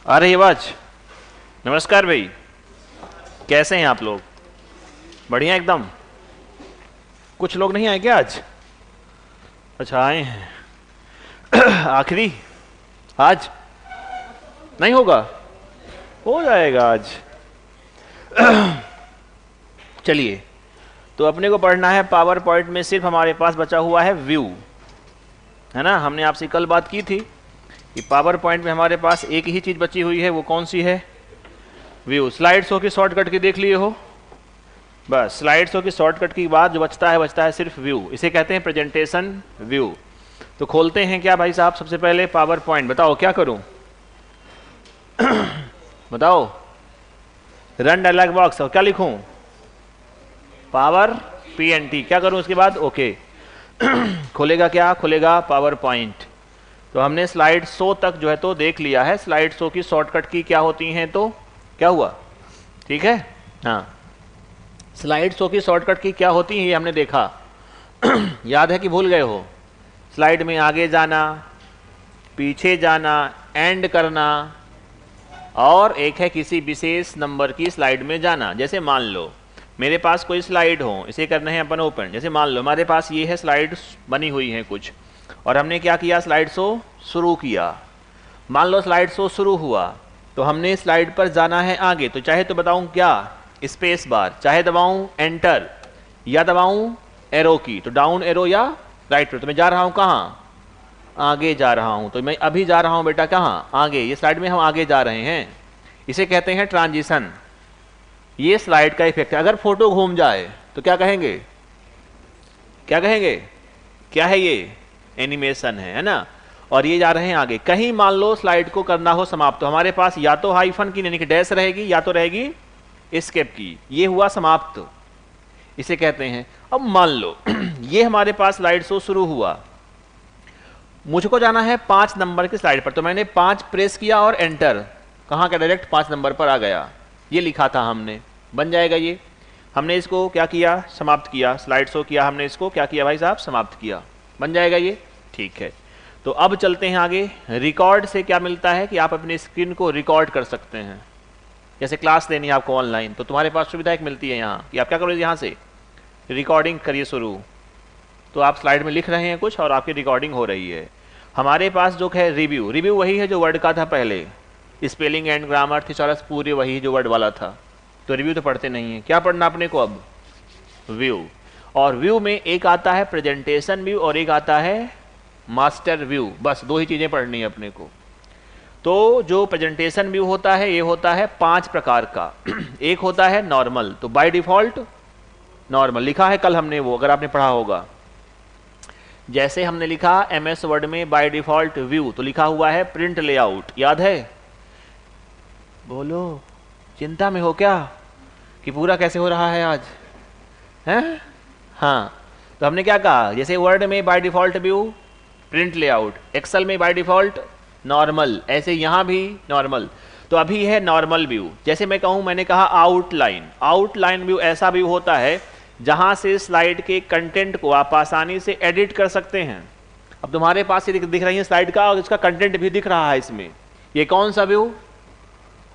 आ रही आवाज? नमस्कार भाई, कैसे हैं आप लोग? बढ़िया एकदम। कुछ लोग नहीं आए क्या आज? अच्छा आए हैं। आखिरी आज नहीं होगा, हो जाएगा आज। चलिए, तो अपने को पढ़ना है पावर पॉइंट में। सिर्फ हमारे पास बचा हुआ है व्यू, है ना। हमने आपसे कल बात की थी कि पावर पॉइंट में हमारे पास एक ही चीज बची हुई है, वो कौन सी है? व्यू। स्लाइड शो की शॉर्टकट की देख लिए हो, बस स्लाइड शो की शॉर्टकट की बाद जो बचता है सिर्फ व्यू। इसे कहते हैं प्रेजेंटेशन व्यू। तो खोलते हैं क्या भाई साहब? सबसे पहले पावर पॉइंट। बताओ क्या करूं? बताओ। रन डायलॉग बॉक्स, और क्या लिखूं? Power PNT. क्या करूं उसके बाद? ओके। खुलेगा क्या? खुलेगा पावर पॉइंट। तो हमने स्लाइड शो तक जो है तो देख लिया है। स्लाइड शो की शॉर्टकट की क्या होती हैं, तो क्या हुआ? ठीक है, हाँ। स्लाइड शो की शॉर्टकट की क्या होती है ये हमने देखा। याद है कि भूल गए हो? स्लाइड में आगे जाना, पीछे जाना, एंड करना, और एक है किसी विशेष नंबर की स्लाइड में जाना। जैसे मान लो मेरे पास कोई स्लाइड हो, इसे करना है अपन ओपन। जैसे मान लो हमारे पास ये है, स्लाइड बनी हुई है कुछ, और हमने क्या किया? स्लाइड शो शुरू किया। मान लो स्लाइड शो शुरू हुआ, तो हमने स्लाइड पर जाना है आगे। तो चाहे तो बताऊं क्या? स्पेस बार, चाहे दबाऊं एंटर, या दबाऊं एरो की, तो डाउन एरो या राइट एरो। तो मैं जा रहा हूं कहां? आगे जा रहा हूं। तो मैं अभी जा रहा हूं बेटा कहां? आगे। ये स्लाइड में हम आगे जा रहे हैं, इसे कहते हैं ट्रांजिशन। ये स्लाइड का इफेक्ट है। अगर फोटो घूम जाए तो क्या कहेंगे? क्या कहेंगे? क्या है ये? एनिमेशन है ना। और ये जा रहे हैं आगे। कहीं मान लो स्लाइड को करना हो समाप्त, तो हमारे पास या तो हाइफन की यानी कि डैश रहेगी, या तो रहेगी एस्केप की। ये हुआ समाप्त, इसे कहते हैं। अब मान लो ये हमारे पास स्लाइड शो शुरू हुआ, मुझको जाना है 5 नंबर की स्लाइड पर। तो मैंने 5 प्रेस किया और एंटर, कहां का? डायरेक्ट 5 नंबर पर आ गया। ये लिखा था हमने, बन जाएगा ये। हमने इसको क्या किया? समाप्त किया। स्लाइड शो किया हमने, इसको क्या किया भाई साहब? समाप्त किया। बन जाएगा ये, ठीक है। तो अब चलते हैं आगे। रिकॉर्ड से क्या मिलता है कि आप अपनी स्क्रीन को रिकॉर्ड कर सकते हैं। जैसे क्लास लेनी है आपको ऑनलाइन, तो तुम्हारे पास सुविधा एक मिलती है यहाँ कि आप क्या करोगे? यहाँ से रिकॉर्डिंग करिए शुरू। तो आप स्लाइड में लिख रहे हैं कुछ और आपकी रिकॉर्डिंग हो रही है। हमारे पास जो है रिव्यू, रिव्यू वही है जो वर्ड का था पहले। स्पेलिंग एंड ग्रामर, थिसॉरस पूरे वही जो वर्ड वाला था। तो रिव्यू तो पढ़ते नहीं है, क्या पढ़ना अपने को अब? व्यू। और व्यू में एक आता है प्रेजेंटेशन व्यू और एक आता है मास्टर व्यू। बस 2 ही चीजें पढ़नी है अपने को। तो जो प्रेजेंटेशन व्यू होता है, ये होता है 5 प्रकार का। एक होता है नॉर्मल, तो बाय डिफॉल्ट नॉर्मल लिखा है कल हमने, वो अगर आपने पढ़ा होगा। जैसे हमने लिखा एमएस वर्ड में बाय डिफॉल्ट व्यू, तो लिखा हुआ है प्रिंट लेआउट। याद है? बोलो, चिंता में हो क्या कि पूरा कैसे हो रहा है आज? हैं? हाँ। तो हमने क्या कहा? जैसे वर्ड में by default view print layout, Excel में बाय डिफॉल्ट नॉर्मल, ऐसे यहां भी नॉर्मल। तो अभी है नॉर्मल व्यू। जैसे मैं कहूं, मैंने कहा आउटलाइन। आउटलाइन व्यू ऐसा व्यू होता है जहां से स्लाइड के कंटेंट को आप आसानी से एडिट कर सकते हैं। अब तुम्हारे पास ये दिख रही है स्लाइड का, और इसका कंटेंट भी दिख रहा है इसमें। ये कौन सा व्यू?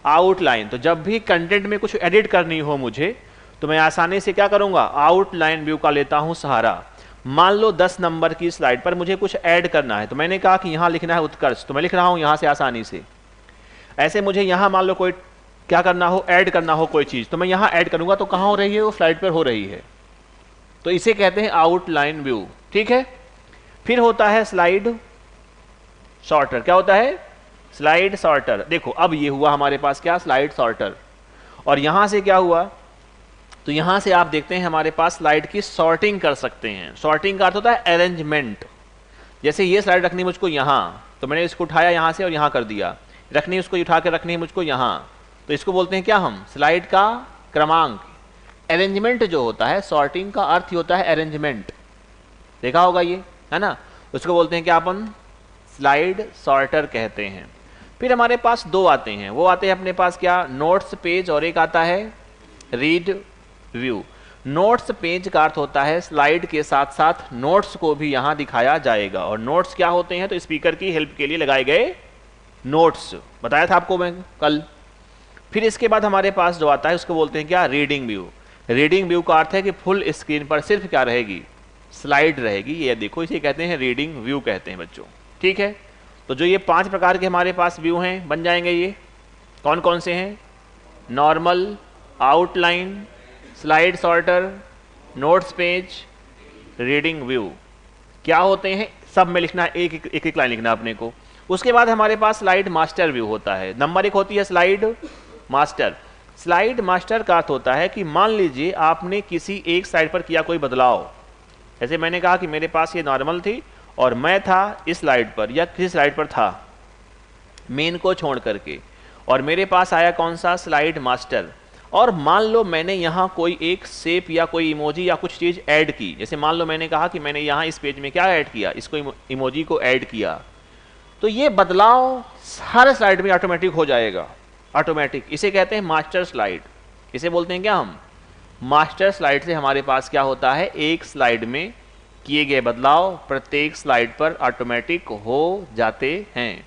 आउटलाइन। तो जब भी कंटेंट में कुछ एडिट करनी हो मुझे, तो मैं आसानी से क्या करूंगा? आउटलाइन व्यू का लेता हूं सहारा। मान लो 10 नंबर की स्लाइड पर मुझे कुछ ऐड करना है, तो मैंने कहा कि यहां लिखना है उत्कर्ष, तो मैं लिख रहा हूं यहां से आसानी से। ऐसे मुझे यहां मान लो कोई क्या करना हो, ऐड करना हो कोई चीज, तो मैं यहां ऐड करूंगा, तो कहां हो रही है? वो स्लाइड पर हो रही है। तो इसे कहते हैं आउटलाइन व्यू, ठीक है। फिर होता है स्लाइड सॉर्टर। क्या होता है? Slide sorter. देखो अब ये हुआ हमारे पास क्या? Slide sorter. और यहां से क्या हुआ? तो यहां से आप देखते हैं हमारे पास स्लाइड की सॉर्टिंग कर सकते हैं। सॉर्टिंग का अर्थ होता है अरेंजमेंट। जैसे ये स्लाइड रखनी मुझको यहां, तो मैंने इसको उठाया यहां से और यहां कर दिया। रखनी उसको उठा के रखनी है मुझको यहां, तो इसको बोलते हैं क्या हम? स्लाइड का क्रमांक। अरेंजमेंट जो होता है, सॉर्टिंग का अर्थ ही होता है अरेंजमेंट। देखा होगा ये, है ना। उसको बोलते हैं क्या अपन? स्लाइड सॉर्टर कहते हैं। फिर हमारे पास 2 आते हैं, वो आते हैं अपने पास क्या? नोट्स पेज, और एक आता है रीड व्यू। नोट्स पेज का अर्थ होता है स्लाइड के साथ साथ नोट्स को भी यहां दिखाया जाएगा। और नोट्स क्या होते हैं? तो स्पीकर की हेल्प के लिए लगाए गए नोट्स बताया था आपको मैं कल। फिर इसके बाद हमारे पास जो आता है उसको बोलते हैं क्या, रीडिंग व्यू। रीडिंग व्यू का अर्थ है कि फुल स्क्रीन पर सिर्फ क्या रहेगी, स्लाइड रहेगी। ये देखो इसे कहते हैं रीडिंग व्यू कहते हैं बच्चों, ठीक है। तो जो ये 5 प्रकार के हमारे पास व्यू हैं बन जाएंगे, ये कौन कौन से हैं, normal, outline, slide sorter, notes page, reading view. क्या होते हैं सब में लिखना है, एक एक लाइन लिखना अपने को। उसके बाद हमारे पास स्लाइड मास्टर व्यू होता है। नंबर 1 होती है स्लाइड मास्टर। स्लाइड मास्टर का अर्थ होता है कि मान लीजिए आपने किसी एक स्लाइड पर किया कोई बदलाव, जैसे मैंने कहा कि मेरे पास ये नॉर्मल थी और मैं था इस स्लाइड पर या किसी स्लाइड पर था मेन को छोड़ करके, और मेरे पास आया कौन सा, स्लाइड मास्टर। और मान लो मैंने यहाँ कोई एक शेप या कोई इमोजी या कुछ चीज़ ऐड की, जैसे मान लो मैंने कहा कि मैंने यहाँ इस पेज में क्या ऐड किया, इसको इमोजी को ऐड किया, तो ये बदलाव हर स्लाइड में ऑटोमेटिक हो जाएगा, ऑटोमेटिक। इसे कहते हैं मास्टर स्लाइड। इसे बोलते हैं क्या हम, मास्टर स्लाइड से हमारे पास क्या होता है, एक स्लाइड में किए गए बदलाव प्रत्येक स्लाइड पर ऑटोमेटिक हो जाते हैं।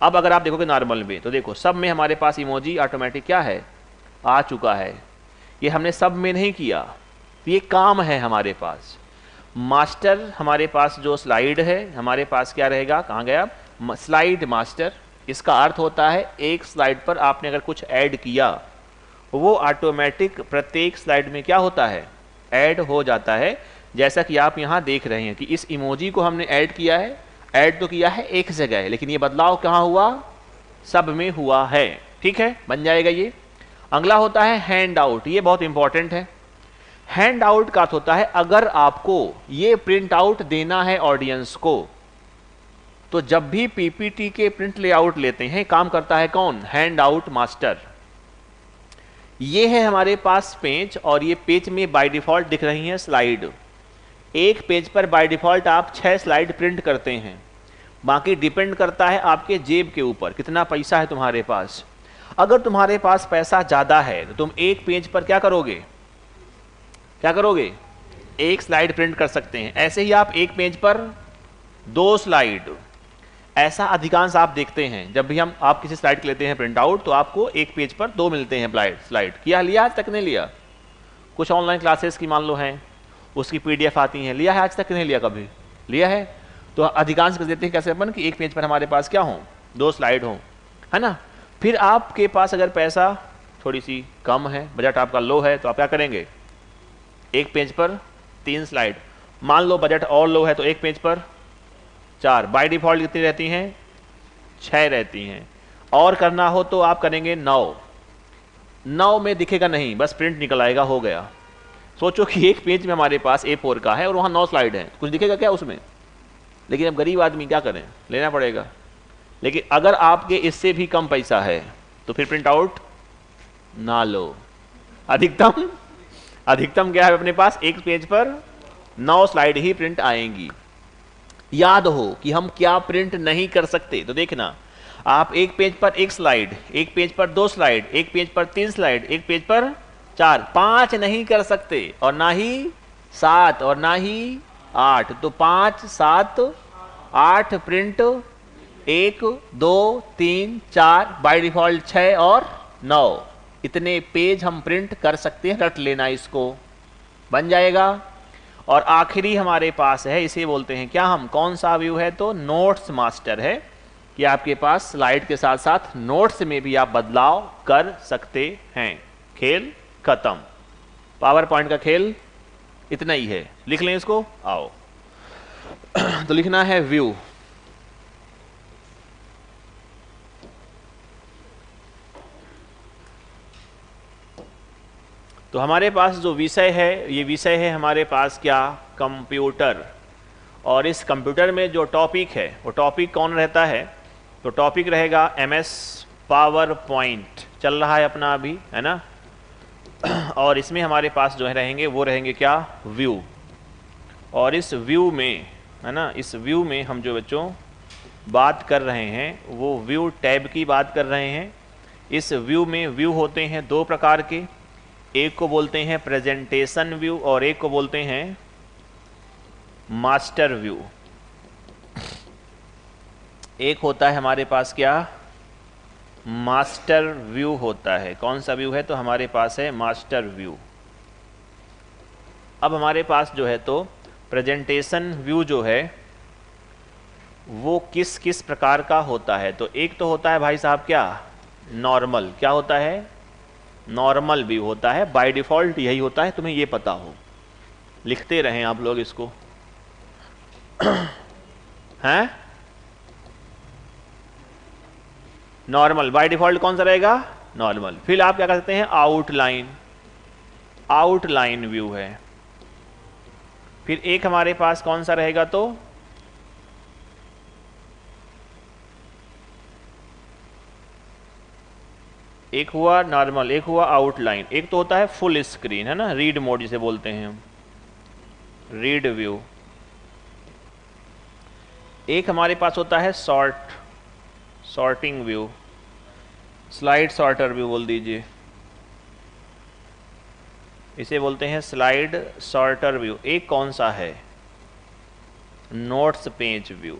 अब अगर आप देखोगे नॉर्मल में, तो देखो सब में हमारे पास इमोजी ऑटोमेटिक क्या है, आ चुका है। ये हमने सब में नहीं किया, तो ये काम है हमारे पास। मास्टर हमारे पास जो स्लाइड है हमारे पास क्या रहेगा, कहाँ गया, स्लाइड मास्टर। इसका अर्थ होता है एक स्लाइड पर आपने अगर कुछ ऐड किया वो ऑटोमेटिक प्रत्येक स्लाइड में क्या होता है, ऐड हो जाता है। जैसा कि आप यहाँ देख रहे हैं कि इस इमोजी को हमने ऐड किया है, ऐड तो किया है एक जगह, लेकिन ये बदलाव कहाँ हुआ, सब में हुआ है, ठीक है, बन जाएगा ये। अगला होता है हैंड आउट। ये बहुत इंपॉर्टेंट है। हैंड आउट का अर्थ होता है अगर आपको ये प्रिंट आउट देना है ऑडियंस को, तो जब भी पीपीटी के प्रिंट लेआउट लेते हैं काम करता है कौन, हैंड आउट मास्टर। ये है हमारे पास पेज, और ये पेज में बाय डिफॉल्ट दिख रही हैं स्लाइड। एक पेज पर बाय डिफॉल्ट आप 6 स्लाइड प्रिंट करते हैं, बाकी डिपेंड करता है आपके जेब के ऊपर कितना पैसा है तुम्हारे पास। अगर तुम्हारे पास पैसा ज़्यादा है तो तुम एक पेज पर क्या करोगे, क्या करोगे, एक स्लाइड प्रिंट कर सकते हैं। ऐसे ही आप एक पेज पर 2 स्लाइड, ऐसा अधिकांश आप देखते हैं जब भी हम आप किसी स्लाइड लेते हैं प्रिंट आउट, तो आपको एक पेज पर 2 मिलते हैं स्लाइड। किया, लिया आज तक नहीं लिया, कुछ ऑनलाइन क्लासेस की मान लो हैं उसकी पीडीएफ आती हैं, लिया है आज तक नहीं लिया, कभी लिया है। तो अधिकांश कर देते हैं कैसे अपन कि एक पेज पर हमारे पास क्या हो, 2 स्लाइड हो, है ना। फिर आपके पास अगर पैसा थोड़ी सी कम है, बजट आपका लो है, तो आप क्या करेंगे, एक पेज पर 3 स्लाइड। मान लो बजट और लो है तो एक पेज पर 4। बाय डिफॉल्ट कितनी रहती हैं, 6 रहती हैं। और करना हो तो आप करेंगे 9 में दिखेगा नहीं, बस प्रिंट निकल आएगा, हो गया। सोचो कि एक पेज में हमारे पास A4 का है और वहाँ 9 स्लाइड हैं, कुछ दिखेगा क्या उसमें, लेकिन अब गरीब आदमी क्या करें, लेना पड़ेगा। लेकिन अगर आपके इससे भी कम पैसा है तो फिर प्रिंट आउट ना लो। अधिकतम क्या है अपने पास, एक पेज पर 9 स्लाइड ही प्रिंट आएंगी। याद हो कि हम क्या प्रिंट नहीं कर सकते, तो देखना आप एक पेज पर 1 स्लाइड, एक पेज पर 2 स्लाइड, एक पेज पर 3 स्लाइड, एक पेज पर 4, 5 नहीं कर सकते, और ना ही 7 और ना ही 8। तो 5, 7, 8 प्रिंट, 1, 2, 3, 4, बाय डिफॉल्ट 6 और 9, इतने पेज हम प्रिंट कर सकते हैं। रट लेना इसको, बन जाएगा। और आखिरी हमारे पास है, इसे बोलते हैं क्या हम, कौन सा व्यू है, तो नोट्स मास्टर है, कि आपके पास स्लाइड के साथ साथ नोट्स में भी आप बदलाव कर सकते हैं। खेल खत्म, पावर पॉइंट का खेल इतना ही है। लिख लें इसको, आओ। तो लिखना है व्यू, तो हमारे पास जो विषय है, ये विषय है हमारे पास क्या, कंप्यूटर। और इस कंप्यूटर में जो टॉपिक है वो टॉपिक कौन रहता है, तो टॉपिक रहेगा MS पावर पॉइंट चल रहा है अपना अभी, है ना। और इसमें हमारे पास जो है रहेंगे वो रहेंगे क्या, व्यू। और इस व्यू में, है ना, इस व्यू में हम जो बच्चों बात कर रहे हैं वो व्यू टैब की बात कर रहे हैं। इस व्यू में व्यू होते हैं 2 प्रकार के, एक को बोलते हैं प्रेजेंटेशन व्यू और एक को बोलते हैं मास्टर व्यू। एक होता है हमारे पास क्या, मास्टर व्यू होता है। कौन सा व्यू है? तो हमारे पास है मास्टर व्यू। अब हमारे पास जो है तो प्रेजेंटेशन व्यू जो है वो किस किस प्रकार का होता है? तो एक तो होता है भाई साहब क्या, नॉर्मल। क्या होता है? नॉर्मल व्यू होता है। बाय डिफ़ॉल्ट यही होता है, तुम्हें ये पता हो, लिखते रहें आप लोग इसको हैं। नॉर्मल बाय डिफ़ॉल्ट कौन सा रहेगा? नॉर्मल। फिर आप क्या कर सकते हैं? आउटलाइन। आउटलाइन व्यू है। फिर एक हमारे पास कौन सा रहेगा? तो एक हुआ नॉर्मल, एक हुआ आउटलाइन, एक तो होता है फुल स्क्रीन, है ना, रीड मोड जिसे बोलते हैं हम, रीड व्यू। एक हमारे पास होता है sorting view, slide sorter view बोल दीजिए, इसे बोलते हैं स्लाइड सॉर्टर व्यू। एक कौन सा है? Notes page view.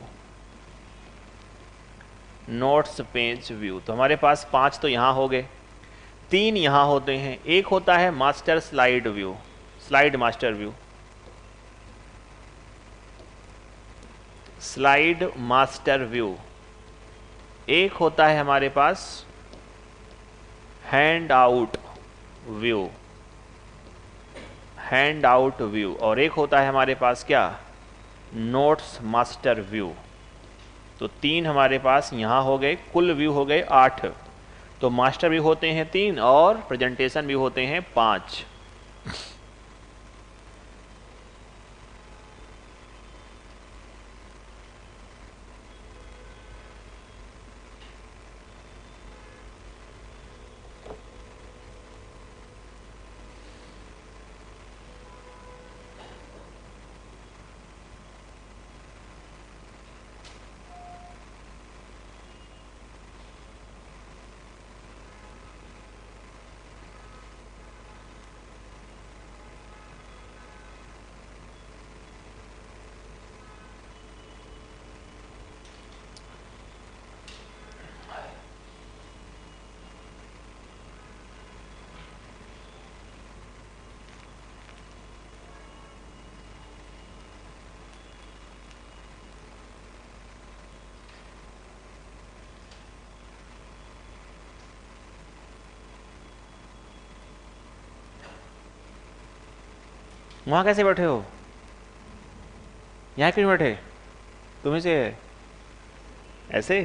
Notes page view. तो हमारे पास 5 तो यहाँ हो गए, 3 यहाँ होते हैं। एक होता है master slide view, slide master view, slide master view. एक होता है हमारे पास handout view, handout view. और एक होता है हमारे पास क्या? Notes master view. तो 3 हमारे पास यहाँ हो गए, कुल व्यू हो गए 8। तो मास्टर व्यू होते हैं 3 और प्रेजेंटेशन व्यू होते हैं 5। वहाँ कैसे बैठे हो? यहाँ क्यों बैठे? तुम्हें से ऐसे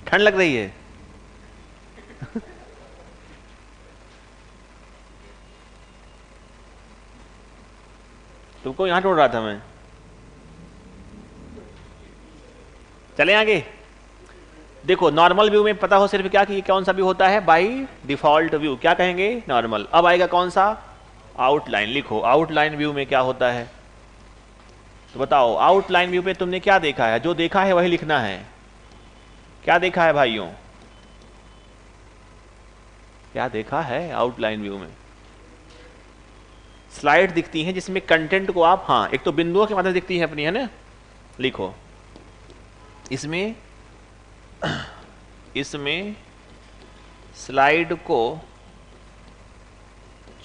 ठंड लग रही है? तुमको यहाँ ढूंढ रहा था मैं। चले आगे। देखो नॉर्मल व्यू में पता हो सिर्फ क्या कि कौन सा व्यू होता है? Bye default view. क्या कहेंगे? नॉर्मल। अब आएगा कौन सा? आउटलाइन। लिखो आउटलाइन व्यू में क्या होता है। तो बताओ आउटलाइन व्यू पे तुमने क्या देखा है? जो देखा है वही लिखना है। क्या देखा है भाइयों? क्या देखा है आउटलाइन व्यू में? स्लाइड दिखती हैं जिसमें कंटेंट को आप, हाँ, एक तो बिंदुओं के माध्यम दिखती है अपनी, है ना। लिखो इसमें स्लाइड को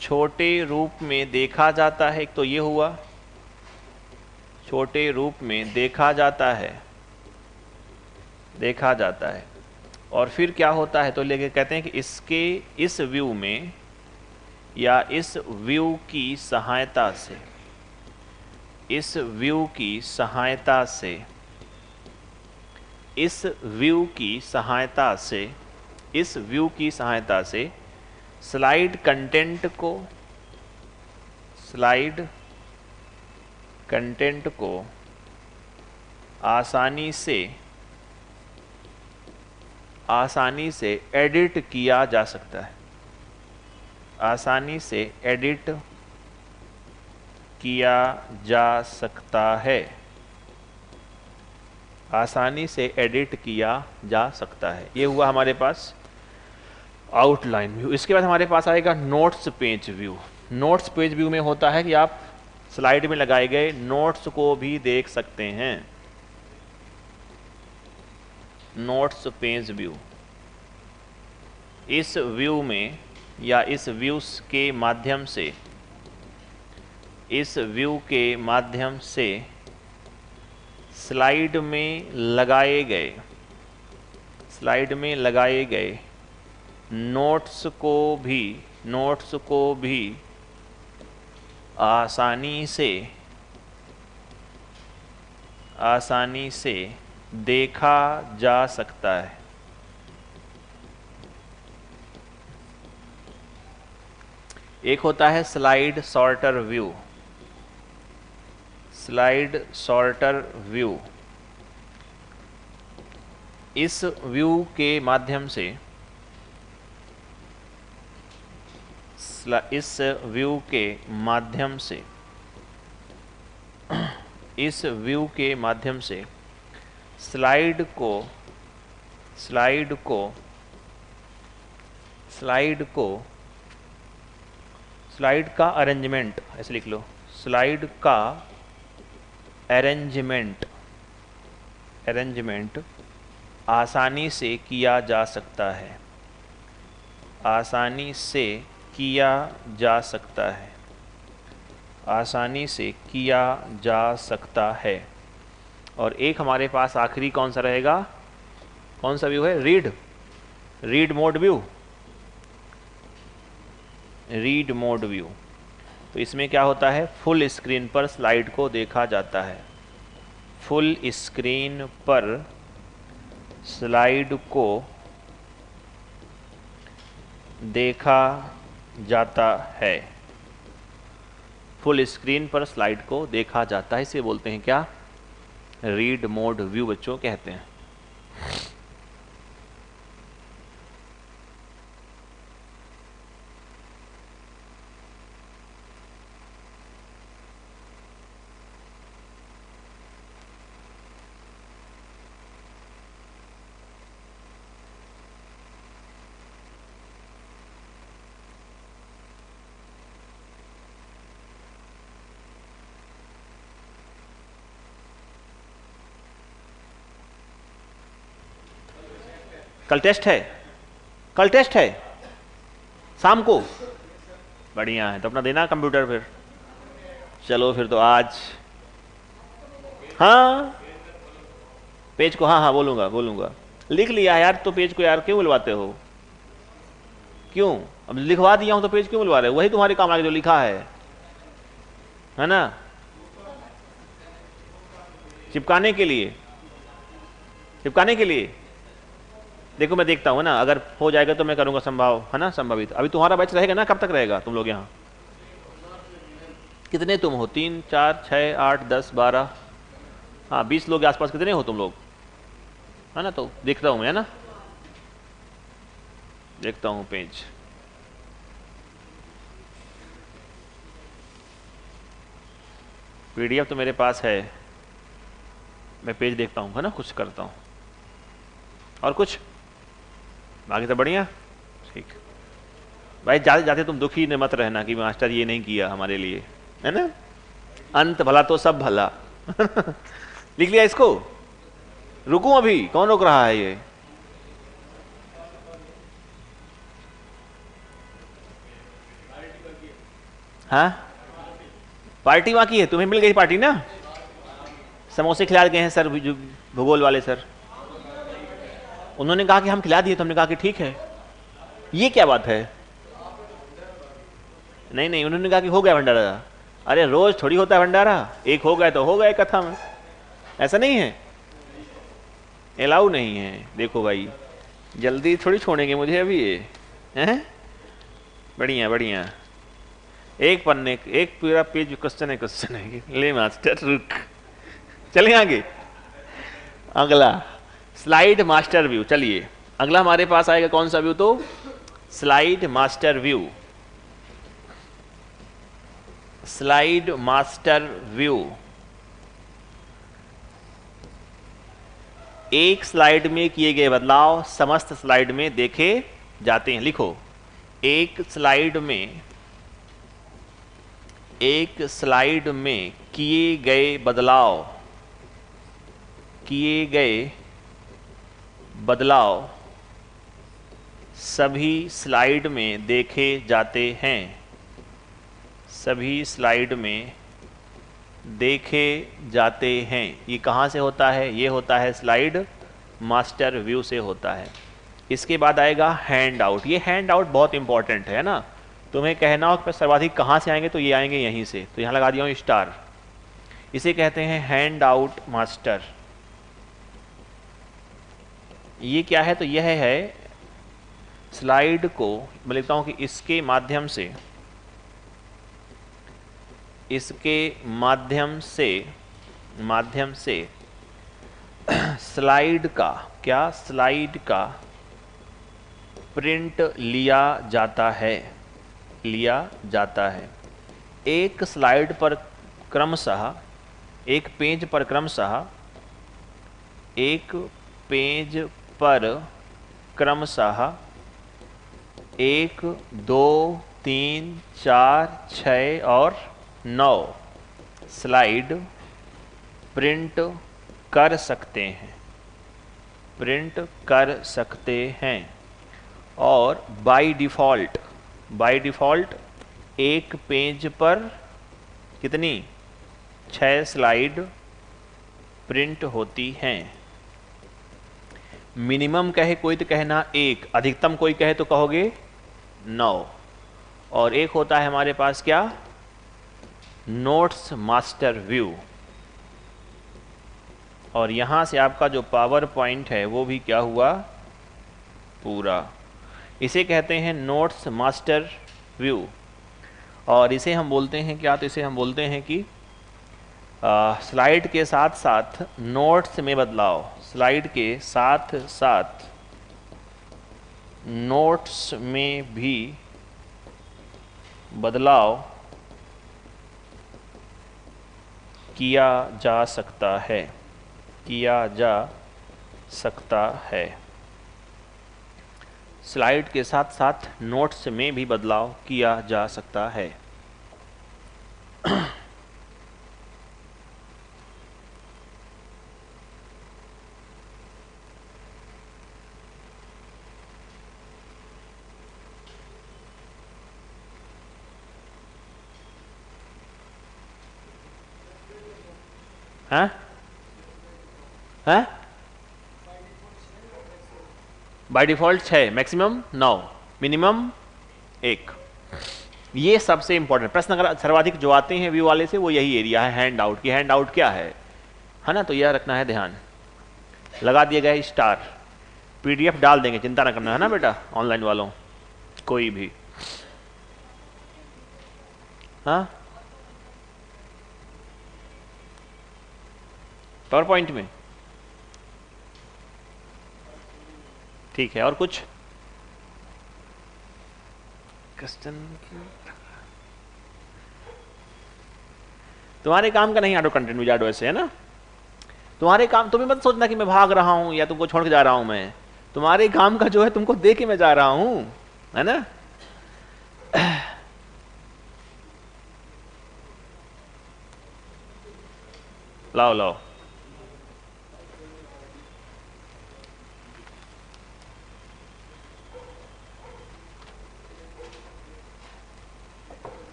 छोटे रूप में देखा जाता है। एक तो ये हुआ, छोटे रूप में देखा जाता है, देखा जाता है। और फिर क्या होता है? तो लेके कहते हैं कि इसके इस व्यू में या इस व्यू की सहायता से, इस व्यू की सहायता से, इस व्यू की सहायता से, इस व्यू की सहायता से स्लाइड कंटेंट को, स्लाइड कंटेंट को आसानी से एडिट किया जा सकता है, आसानी से एडिट किया जा सकता है, आसानी से एडिट किया जा सकता है। ये हुआ हमारे पास आउटलाइन व्यू। इसके बाद हमारे पास आएगा notes page view. Notes page view में होता है कि आप स्लाइड में लगाए गए नोट्स को भी देख सकते हैं। Notes page view. इस व्यू में या इस व्यूज के माध्यम से, इस व्यू के माध्यम से स्लाइड में लगाए गए नोट्स को भी आसानी से देखा जा सकता है। एक होता है स्लाइड सॉर्टर व्यू। इस व्यू के माध्यम से, स्लाइड का अरेंजमेंट, ऐसे लिख लो, स्लाइड का अरेंजमेंट आसानी से किया जा सकता है। और एक हमारे पास आखिरी कौन सा रहेगा? कौन सा व्यू है? Read mode view. तो इसमें क्या होता है? फुल स्क्रीन पर स्लाइड को देखा जाता है। फुल स्क्रीन पर स्लाइड को देखा जाता है। फुल स्क्रीन पर स्लाइड को देखा जाता है, इसे बोलते हैं क्या? रीड मोड व्यू बच्चों कहते हैं। कल टेस्ट है शाम को। बढ़िया है, तो अपना देना कंप्यूटर फिर। चलो फिर तो आज, हाँ पेज को, हाँ बोलूंगा। लिख लिया यार, तो पेज को यार क्यों बुलवाते हो? क्यों? अब लिखवा दिया हूं तो पेज क्यों बुलवा रहे हो? वही तुम्हारे काम आगे जो लिखा है ना, चिपकाने के लिए। देखो मैं देखता हूँ ना, अगर हो जाएगा तो मैं करूंगा संभावित। अभी तुम्हारा बैच रहेगा ना? कब तक रहेगा तुम लोग यहाँ? कितने तुम हो? 3 4 6 8 10 12, हाँ 20 लोग के आसपास कितने हो तुम लोग, है ना? तो देखता हूँ मैं, है ना? देखता हूँ पेज। पीडीएफ तो मेरे पास है, मैं पेज देखता हूँ, है ना? कुछ करता हूँ और कुछ बाकी तो बढ़िया। ठीक भाई, जाते जाते तुम दुखी न मत रहना कि मास्टर ये नहीं किया हमारे लिए, है ना? अंत भला तो सब भला। लिख लिया इसको? रुकूं अभी? कौन रोक रहा है ये? हाँ पार्टी बाकी है? तुम्हें मिल गई पार्टी ना? समोसे खिला गए हैं सर, भूगोल वाले सर। उन्होंने कहा कि हम खिला दिए, तो हमने कहा कि ठीक है। ये क्या बात है? नहीं, उन्होंने कहा कि हो गया भंडारा। अरे रोज थोड़ी होता है भंडारा, एक हो गया तो हो गया कथा में, ऐसा नहीं है, अलाउ नहीं है। देखो भाई, जल्दी थोड़ी छोड़ेंगे मुझे अभी ये, हैं? बढ़िया। एक पन्ने, एक पूरा पेज क्वेश्चन है। ले मास्टर रुक, चलें आगे। अगला स्लाइड मास्टर व्यू। चलिए अगला हमारे पास आएगा कौन सा व्यू? तो स्लाइड मास्टर व्यू। एक स्लाइड में किए गए बदलाव समस्त स्लाइड में देखे जाते हैं। लिखो, एक स्लाइड में किए गए बदलाव सभी स्लाइड में देखे जाते हैं, सभी स्लाइड में देखे जाते हैं। ये कहाँ से होता है? ये होता है स्लाइड मास्टर व्यू से होता है। इसके बाद आएगा हैंड आउट। ये हैंड आउट बहुत इंपॉर्टेंट है ना, तुम्हें कहना हो कि सर्वाधिक कहाँ से आएंगे, तो ये आएंगे यहीं से, तो यहाँ लगा दिया हूँ स्टार। इसे कहते हैं हैंड आउट मास्टर। ये क्या है? तो यह है स्लाइड को, मैं लिखता हूँ कि इसके माध्यम से, इसके माध्यम से स्लाइड का, क्या? स्लाइड का प्रिंट लिया जाता है, लिया जाता है। एक स्लाइड पर क्रमशः, एक पेज पर क्रमशः, एक पेज पर क्रमशः 1, 2, 3, 4, 6 और 9 स्लाइड प्रिंट कर सकते हैं, प्रिंट कर सकते हैं। और बाय डिफ़ॉल्ट एक पेज पर कितनी? 6 स्लाइड प्रिंट होती हैं। मिनिमम कहे कोई तो कहना 1, अधिकतम कोई कहे तो कहोगे 9। और एक होता है हमारे पास क्या? Notes master view. और यहाँ से आपका जो पावर पॉइंट है वो भी क्या हुआ? पूरा। इसे कहते हैं नोट्स मास्टर व्यू। और इसे हम बोलते हैं क्या? तो इसे हम बोलते हैं कि स्लाइड के साथ साथ नोट्स में बदलाव, स्लाइड के साथ साथ नोट्स में भी बदलाव किया जा सकता है, किया जा सकता है। स्लाइड के साथ साथ नोट्स में भी बदलाव किया जा सकता है। हाँ हाँ, बाय डिफ़ॉल्ट 6, मैक्सिमम 9, मिनिमम 1। ये सबसे इंपॉर्टेंट प्रश्न अगर सर्वाधिक जो आते हैं व्यू वाले से, वो यही एरिया है हैंड आउट की। हैंड आउट क्या है ना? तो यह रखना है ध्यान। लगा दिया गया स्टार। पीडीएफ डाल देंगे, चिंता ना करना, है ना बेटा? ऑनलाइन वालों कोई भी। हाँ, पावर पॉइंट में ठीक है। और कुछ क्वेश्चन? तुम्हारे काम का नहीं ऑटो कंटेंट विजार्ड वैसे, है ना? तुम्हारे काम, तुम्हें मत सोचना कि मैं भाग रहा हूं या तुमको छोड़ के जा रहा हूं। मैं तुम्हारे काम का जो है तुमको दे के मैं जा रहा हूं, है ना? लाओ लाओ।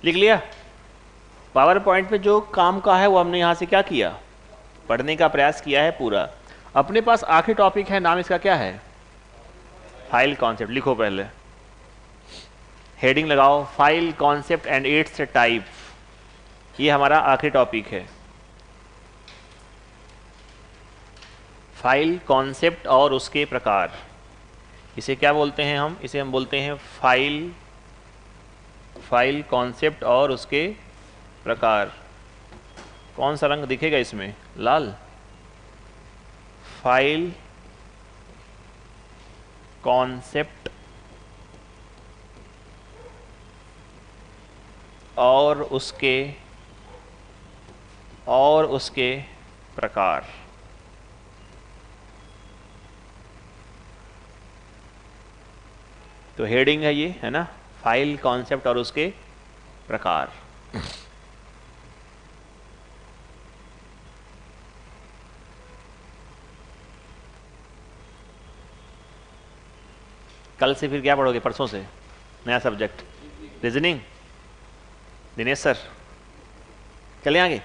लिख लिया? पावर पॉइंट में जो काम का है वो हमने यहाँ से क्या किया? पढ़ने का प्रयास किया है पूरा। अपने पास आखिरी टॉपिक है, नाम इसका क्या है? File concept. लिखो पहले, हेडिंग लगाओ, file concept and it's type. ये हमारा आखिरी टॉपिक है, फाइल कॉन्सेप्ट और उसके प्रकार। इसे क्या बोलते हैं हम? इसे हम बोलते हैं फाइल कॉन्सेप्ट और उसके प्रकार। कौन सा रंग दिखेगा इसमें? लाल। फाइल कॉन्सेप्ट और उसके प्रकार। तो हेडिंग है ये, है ना, फाइल कॉन्सेप्ट और उसके प्रकार। कल से फिर क्या पढ़ोगे, परसों से नया सब्जेक्ट रीजनिंग। दिनेश सर चले आगे।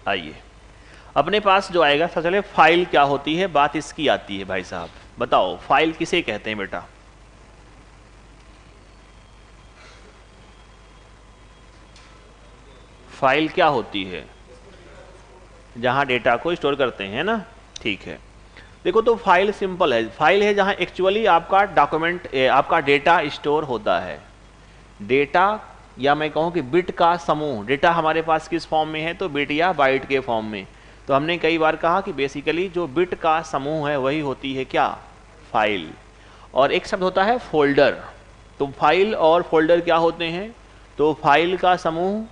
आइए, अपने पास जो आएगा सबसे पहले फाइल क्या होती है, बात इसकी आती है। भाई साहब बताओ फाइल किसे कहते हैं बेटा? फाइल क्या होती है? जहां डेटा को स्टोर करते हैं ना, ठीक है। देखो तो फाइल सिंपल है, फाइल है जहां एक्चुअली आपका डॉक्यूमेंट, आपका डेटा स्टोर होता है। डेटा, या मैं कहूं कि बिट का समूह। डेटा हमारे पास किस फॉर्म में है? तो बिट या बाइट के फॉर्म में। तो हमने कई बार कहा कि बेसिकली जो बिट का समूह है वही होती है क्या? फाइल। और एक शब्द होता है फोल्डर। तो फाइल और फोल्डर क्या होते हैं? तो फाइल का समूह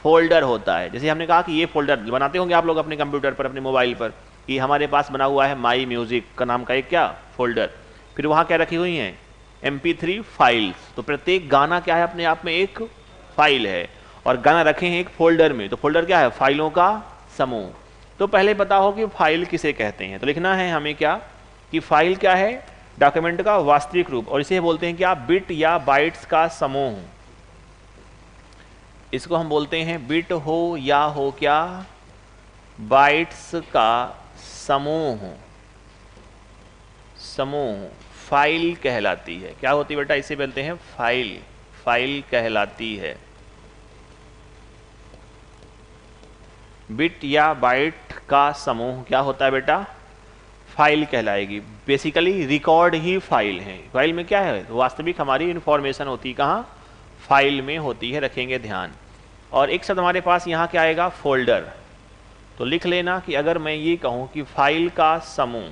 फोल्डर होता है। जैसे हमने कहा कि ये फोल्डर बनाते होंगे आप लोग अपने कंप्यूटर पर, अपने मोबाइल पर, कि हमारे पास बना हुआ है माई म्यूजिक का नाम का एक क्या फोल्डर। फिर वहाँ क्या रखी हुई हैं? MP3 files. तो प्रत्येक गाना क्या है? अपने आप में एक फाइल है, और गाना रखे हैं एक फोल्डर में। तो फोल्डर क्या है? फाइलों का समूह। तो पहले पता हो कि फाइल किसे कहते हैं। तो लिखना है हमें क्या, कि फाइल क्या है? डॉक्यूमेंट का वास्तविक रूप, और इसे बोलते हैं क्या? बिट या बाइट्स का समूह। इसको हम बोलते हैं बिट हो या हो क्या? बाइट्स का समूह। समूह फाइल कहलाती है। क्या होती है बेटा? इसे बोलते हैं फाइल। फाइल कहलाती है। बिट या बाइट का समूह क्या होता है बेटा? फाइल कहलाएगी। बेसिकली रिकॉर्ड ही फाइल है। फाइल में क्या है? वास्तविक हमारी इंफॉर्मेशन होती है कहाँ? फाइल में होती है, रखेंगे ध्यान। और एक शब्द हमारे पास यहाँ क्या आएगा? फोल्डर। तो लिख लेना कि अगर मैं ये कहूँ कि फाइल का समूह,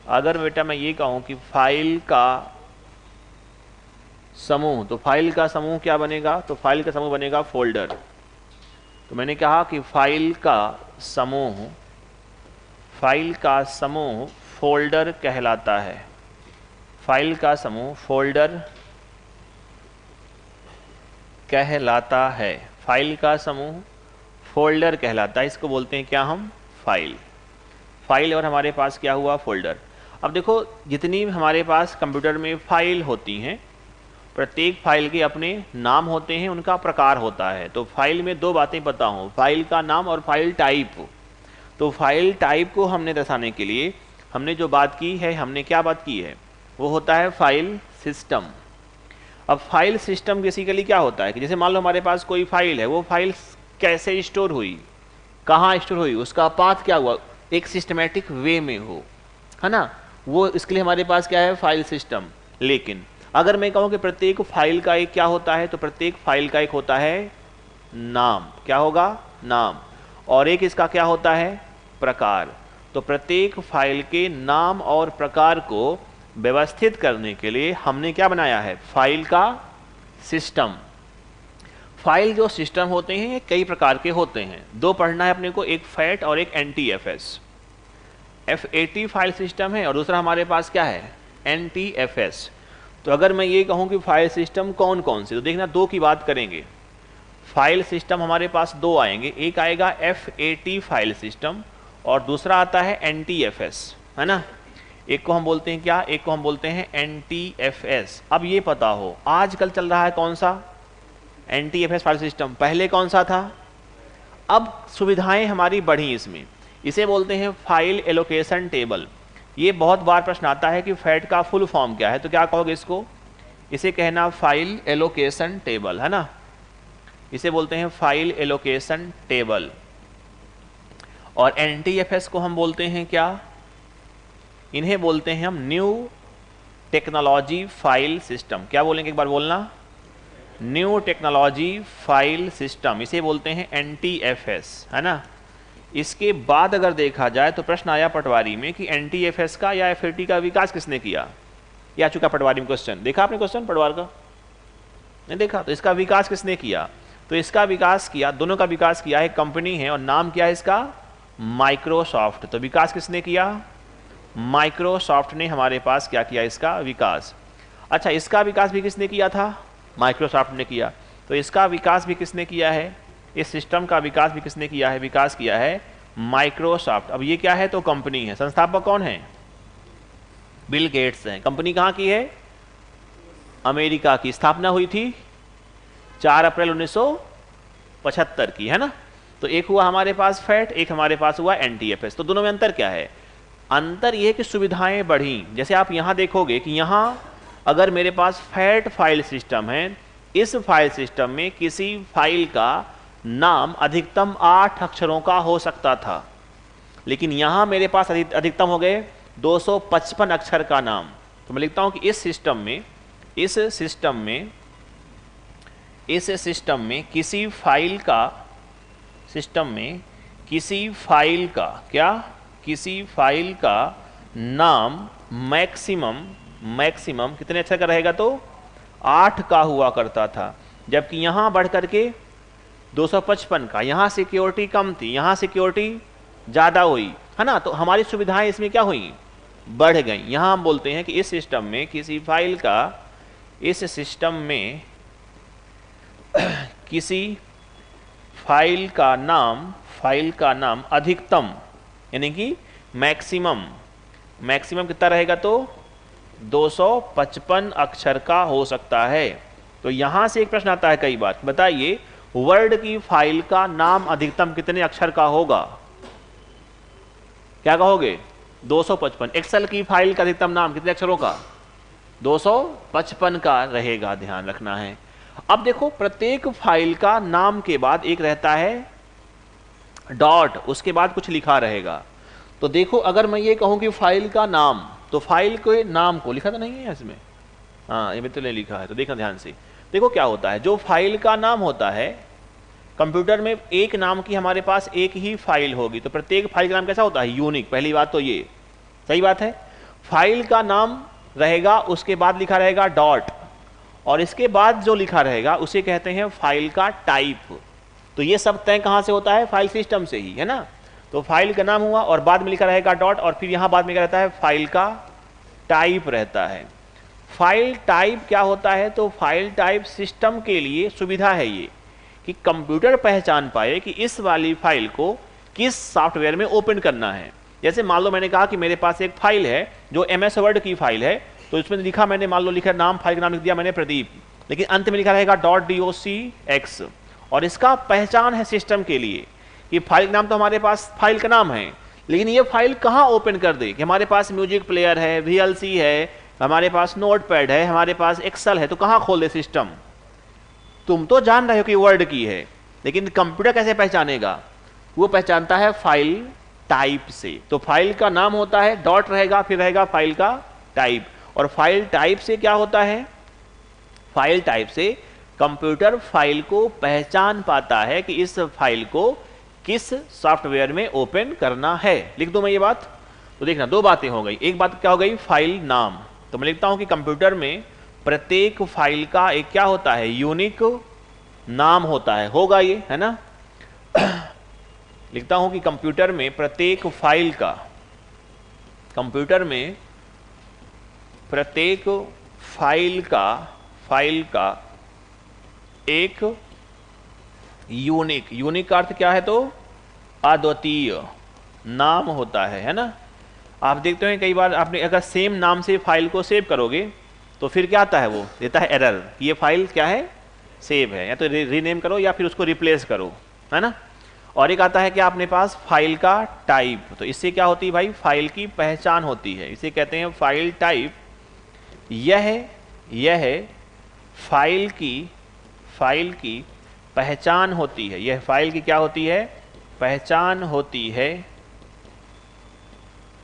अगर बेटा मैं ये कहूँ कि फाइल का समूह, तो फाइल का समूह क्या बनेगा? तो फाइल का समूह बनेगा फोल्डर। तो मैंने कहा कि फाइल का समूह, फाइल का समूह फोल्डर कहलाता है। फाइल का समूह फोल्डर कहलाता है। फाइल का समूह फोल्डर कहलाता है। इसको बोलते हैं क्या हम? फाइल। फाइल और हमारे पास क्या हुआ? फोल्डर। अब देखो जितनी हमारे पास कंप्यूटर में फाइल होती हैं, प्रत्येक फाइल के अपने नाम होते हैं, उनका प्रकार होता है। तो फाइल में दो बातें पता हो, फाइल का नाम और फाइल टाइप। तो फाइल टाइप को हमने दर्शाने के लिए हमने जो बात की है, हमने क्या बात की है? वो होता है फाइल सिस्टम। अब फाइल सिस्टम बेसिकली क्या होता है कि जैसे मान लो हमारे पास कोई फाइल है, वो फाइल कैसे स्टोर हुई, कहाँ स्टोर हुई, उसका पाथ क्या हुआ, एक सिस्टमेटिक वे में हो, है ना, वो इसके लिए हमारे पास क्या है? File system. लेकिन अगर मैं कहूँ कि प्रत्येक फाइल का एक क्या होता है, तो प्रत्येक फाइल का एक होता है नाम। क्या होगा? नाम। और एक इसका क्या होता है? प्रकार। तो प्रत्येक फाइल के नाम और प्रकार को व्यवस्थित करने के लिए हमने क्या बनाया है? फाइल का सिस्टम। फाइल जो सिस्टम होते हैं ये कई प्रकार के होते हैं। दो पढ़ना है अपने को, एक फैट और एक NTFS। FAT फाइल सिस्टम है और दूसरा हमारे पास क्या है? NTFS। तो अगर मैं ये कहूँ कि फाइल सिस्टम कौन कौन से, तो देखना दो की बात करेंगे। फाइल सिस्टम हमारे पास दो आएंगे, एक आएगा FAT फाइल सिस्टम और दूसरा आता है NTFS, है ना। एक को हम बोलते हैं क्या? एक को हम बोलते हैं NTFS। अब ये पता हो आजकल चल रहा है कौन सा? NTFS file system. पहले कौन सा था? अब सुविधाएं हमारी बढ़ी इसमें। इसे बोलते हैं फाइल एलोकेशन टेबल। ये बहुत बार प्रश्न आता है कि फैट का फुल फॉर्म क्या है, तो क्या कहोगे इसको? इसे कहना फाइल एलोकेशन टेबल, है ना। इसे बोलते हैं फाइल एलोकेशन टेबल। और NTFS को हम बोलते हैं क्या? इन्हें बोलते हैं हम न्यू टेक्नोलॉजी फाइल सिस्टम। क्या बोलेंगे एक बार बोलना? New technology file system. इसे बोलते हैं NTFS, है ना। इसके बाद अगर देखा जाए तो प्रश्न आया पटवारी में कि NTFS का या FAT का विकास किसने किया। ये आ चुका पटवारी में क्वेश्चन, देखा आपने क्वेश्चन पटवार का, नहीं देखा? तो इसका विकास किसने किया? तो इसका विकास किया, दोनों का विकास किया है कंपनी है और नाम क्या है इसका? माइक्रोसॉफ्ट। तो विकास किसने किया? माइक्रोसॉफ्ट ने हमारे पास क्या किया? इसका विकास। अच्छा, इसका विकास भी किसने किया था? माइक्रोसॉफ्ट ने किया। तो इसका विकास भी किसने किया है? इस सिस्टम का विकास भी किसने किया है? विकास किया है माइक्रोसॉफ्ट। अब ये क्या है? तो कंपनी है। संस्थापक कौन है? बिल गेट्स हैं। कंपनी कहाँ की है? अमेरिका की। स्थापना हुई थी 4 अप्रैल 1975 की, है ना? तो एक हुआ हमारे पास फैट, एक हमारे पास हुआ NTFS। तो दोनों में अंतर क्या है? अंतर यह है कि सुविधाएं बढ़ी। जैसे आप यहां देखोगे कि यहां अगर मेरे पास फैट फाइल सिस्टम है, इस फाइल सिस्टम में किसी फाइल का नाम अधिकतम 8 अक्षरों का हो सकता था, लेकिन यहां मेरे पास अधिकतम हो गए 255 अक्षर का नाम। तो मैं लिखता हूं कि इस सिस्टम में किसी फाइल का नाम मैक्सिमम कितने अक्षर का रहेगा? तो 8 का हुआ करता था, जबकि यहां बढ़ करके 255 का। यहां सिक्योरिटी कम थी, यहां सिक्योरिटी ज्यादा हुई, है ना? तो हमारी सुविधाएं इसमें क्या हुई? बढ़ गई। यहां हम बोलते हैं कि इस सिस्टम में किसी फाइल का नाम अधिकतम यानी कि मैक्सिमम कितना रहेगा? तो 255 अक्षर का हो सकता है। तो यहां से एक प्रश्न आता है कई बार, बताइए वर्ड की फाइल का नाम अधिकतम कितने अक्षर का होगा? क्या कहोगे? 255। एक्सेल की फाइल का अधिकतम नाम कितने अक्षरों का? 255 का रहेगा, ध्यान रखना है। अब देखो, प्रत्येक फाइल का नाम के बाद एक रहता है डॉट, उसके बाद कुछ लिखा रहेगा। तो देखो, अगर मैं ये कहूं कि फाइल का नाम, तो फाइल के नाम को लिखा तो नहीं है इसमें? हाँ, ये तो नहीं लिखा है। तो देखना ध्यान से, देखो क्या होता है। जो फाइल का नाम होता है, कंप्यूटर में एक नाम की हमारे पास एक ही फाइल होगी, तो प्रत्येक फाइल का नाम कैसा होता है? यूनिक। पहली बात तो ये सही बात है। फाइल का नाम रहेगा, उसके बाद लिखा रहेगा डॉट, और इसके बाद जो लिखा रहेगा उसे कहते हैं फाइल का टाइप। तो ये सब तय कहां से होता है? फाइल सिस्टम से ही, है ना? तो फाइल का नाम हुआ और बाद में लिखा रहेगा डॉट, और फिर यहां बाद में क्या रहता है? फाइल का टाइप रहता है। फाइल टाइप क्या होता है? तो फाइल टाइप सिस्टम के लिए सुविधा है ये, कि कंप्यूटर पहचान पाए कि इस वाली फाइल को किस सॉफ्टवेयर में ओपन करना है। जैसे मान लो मैंने कहा कि मेरे पास एक फाइल है जो MS वर्ड की फाइल है, तो इसमें लिखा मैंने, मान लो लिखा नाम, फाइल का नाम लिख दिया मैंने प्रदीप, लेकिन अंत में लिखा रहेगा .docx, और इसका पहचान है सिस्टम के लिए कि फाइल का नाम तो हमारे पास फाइल का नाम है, लेकिन ये फाइल कहाँ ओपन कर दे? कि हमारे पास म्यूजिक प्लेयर है, VLC है, हमारे पास नोटपैड है, हमारे पास एक्सेल है, तो कहाँ खोल दे सिस्टम? तुम तो जान रहे हो कि वर्ड की है, लेकिन कंप्यूटर कैसे पहचानेगा? वो पहचानता है फाइल टाइप से। तो फाइल का नाम होता है, डॉट रहेगा, फिर रहेगा फाइल का टाइप। और फाइल टाइप से क्या होता है? फाइल टाइप से कंप्यूटर फाइल को पहचान पाता है कि इस फाइल को किस सॉफ्टवेयर में ओपन करना है। लिख दूं मैं ये बात? तो देखना, दो बातें हो गई। एक बात क्या हो गई? फाइल नाम। तो मैं लिखता हूं कि कंप्यूटर में प्रत्येक फाइल का एक क्या होता है? यूनिक नाम होता है, होगा ये, है ना? लिखता हूं कि कंप्यूटर में प्रत्येक फाइल का एक यूनिक का अर्थ क्या है? तो अद्वितीय नाम होता है ना? आप देखते हैं कई बार आपने अगर सेम नाम से फाइल को सेव करोगे तो फिर क्या आता है? वो देता है एरर, ये फाइल क्या है? सेव है, या तो रीनेम करो या फिर उसको रिप्लेस करो, है ना? और एक आता है कि आपने पास फाइल का टाइप। तो इससे क्या होती है भाई? फाइल की पहचान होती है, इसे कहते हैं फाइल टाइप। यह फाइल की पहचान होती है। यह फाइल की क्या होती है? पहचान होती है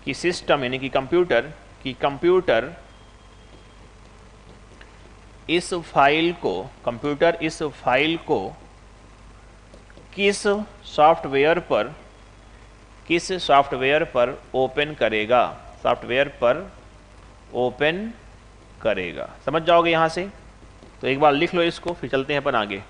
कि सिस्टम यानी कि कंप्यूटर इस फाइल को किस सॉफ्टवेयर पर किस सॉफ्टवेयर पर ओपन करेगा, सॉफ्टवेयर पर ओपन करेगा। समझ जाओगे यहां से, तो एक बार लिख लो इसको, फिर चलते हैं अपन आगे।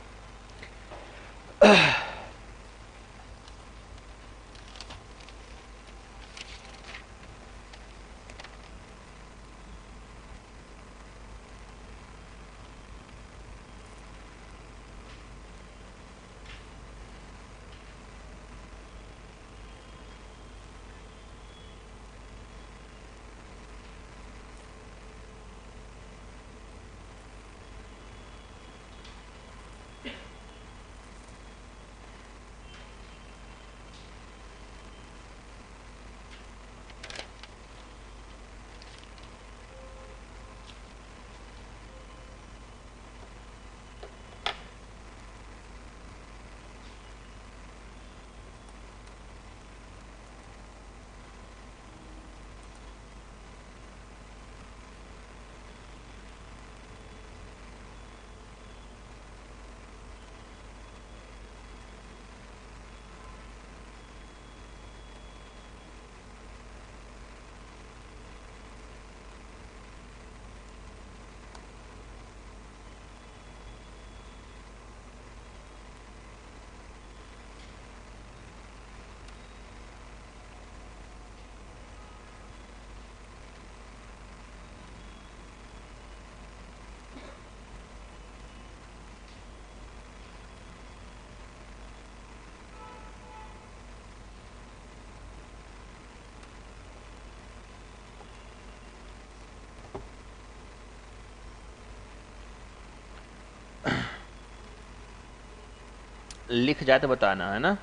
लिख जाए तो बताना, है ना।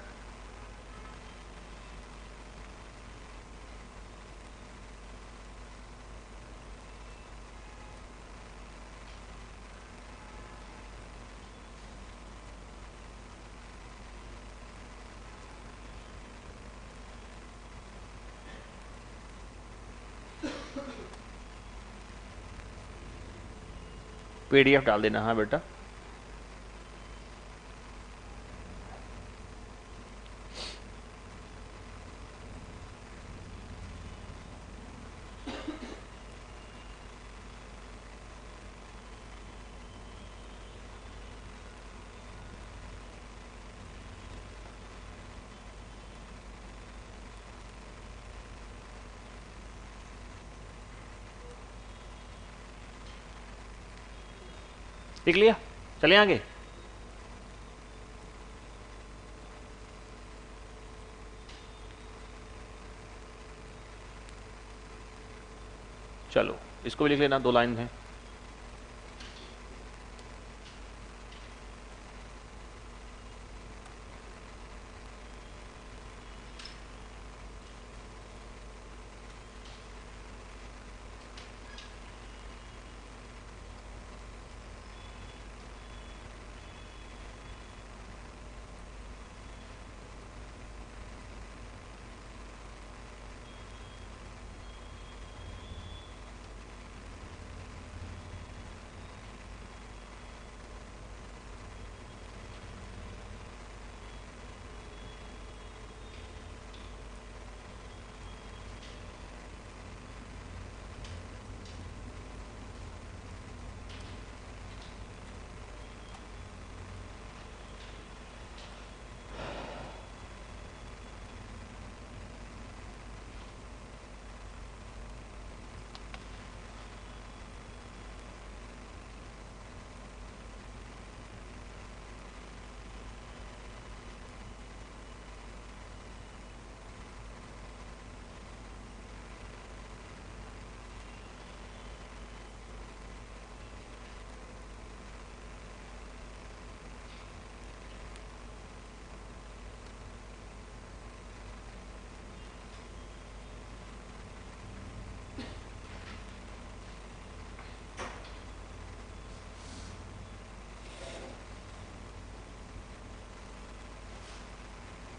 पीडीएफ डाल देना, हाँ बेटा। लिख लिया, चले आगे। चलो इसको भी लिख लेना, 2 लाइन है।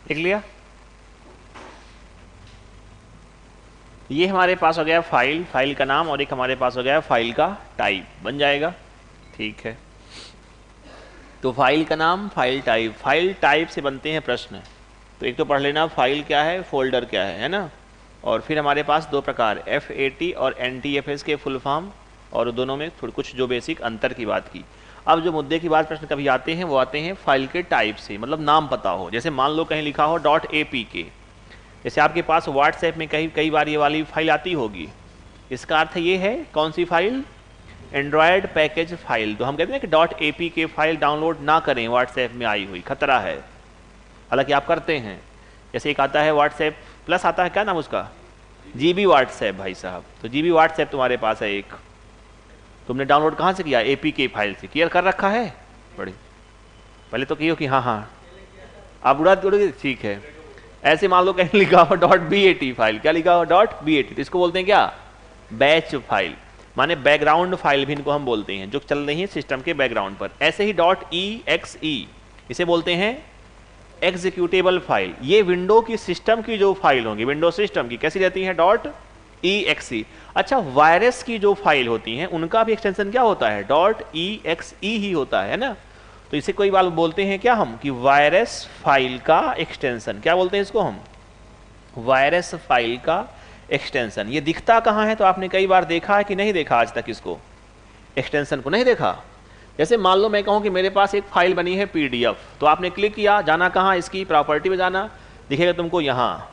लिख लिया। ये हमारे पास हो गया फाइल, फाइल का नाम, और एक हमारे पास हो गया फाइल का टाइप, बन जाएगा। ठीक है, तो फाइल का नाम, फाइल टाइप, फाइल टाइप से बनते हैं प्रश्न। तो एक तो पढ़ लेना फाइल क्या है, फोल्डर क्या है ना। और फिर हमारे पास दो प्रकार FAT और NTFS के फुल फॉर्म, और दोनों में थोड़ी कुछ जो बेसिक अंतर की बात की। अब जो मुद्दे की बात प्रश्न कभी आते हैं वो आते हैं फाइल के टाइप से, मतलब नाम पता हो। जैसे मान लो कहीं लिखा हो .apk, जैसे आपके पास व्हाट्सएप में कई बार ये वाली फाइल आती होगी, इसका अर्थ ये है कौन सी फाइल, एंड्रॉयड पैकेज फाइल। तो हम कहते हैं कि .apk फाइल डाउनलोड ना करें, व्हाट्सएप में आई हुई, खतरा है। हालांकि आप करते हैं। जैसे एक आता है व्हाट्सएप प्लस, आता है क्या नाम उसका, GB व्हाट्सएप भाई साहब। तो GB व्हाट्सएप तुम्हारे पास है एक, तुमने डाउनलोड कहाँ से किया, APK फाइल से। क्लियर कर रखा है, बड़ी पहले तो कहियो कि हाँ हाँ आप उड़ा दोगे, ठीक है। ऐसे मान लो कहीं लिखा हो .bat फाइल, क्या लिखा हो .bat, तो इसको बोलते हैं क्या, बैच फाइल, माने बैकग्राउंड फाइल भी इनको हम बोलते हैं, जो चल रही है सिस्टम के बैकग्राउंड पर। ऐसे ही .exe, इसे बोलते हैं एग्जीक्यूटेबल फाइल। ये विंडो की सिस्टम की जो फाइल होंगी, विंडो सिस्टम की कैसी रहती है, .exe। अच्छा, वायरस की जो फाइल होती हैं उनका भी एक्सटेंशन क्या होता है, .exe ही होता है ना। तो इसे कोई बात बोलते हैं क्या हम, कि वायरस फाइल का एक्सटेंशन, क्या बोलते हैं इसको हम, वायरस फाइल का एक्सटेंशन। ये दिखता कहाँ है, तो आपने कई बार देखा है कि नहीं देखा आज तक, इसको एक्सटेंशन को नहीं देखा। जैसे मान लो मैं कहूँ कि मेरे पास एक फाइल बनी है PDF, तो आपने क्लिक किया, जाना कहाँ, इसकी प्रॉपर्टी में जाना, दिखेगा तुमको यहाँ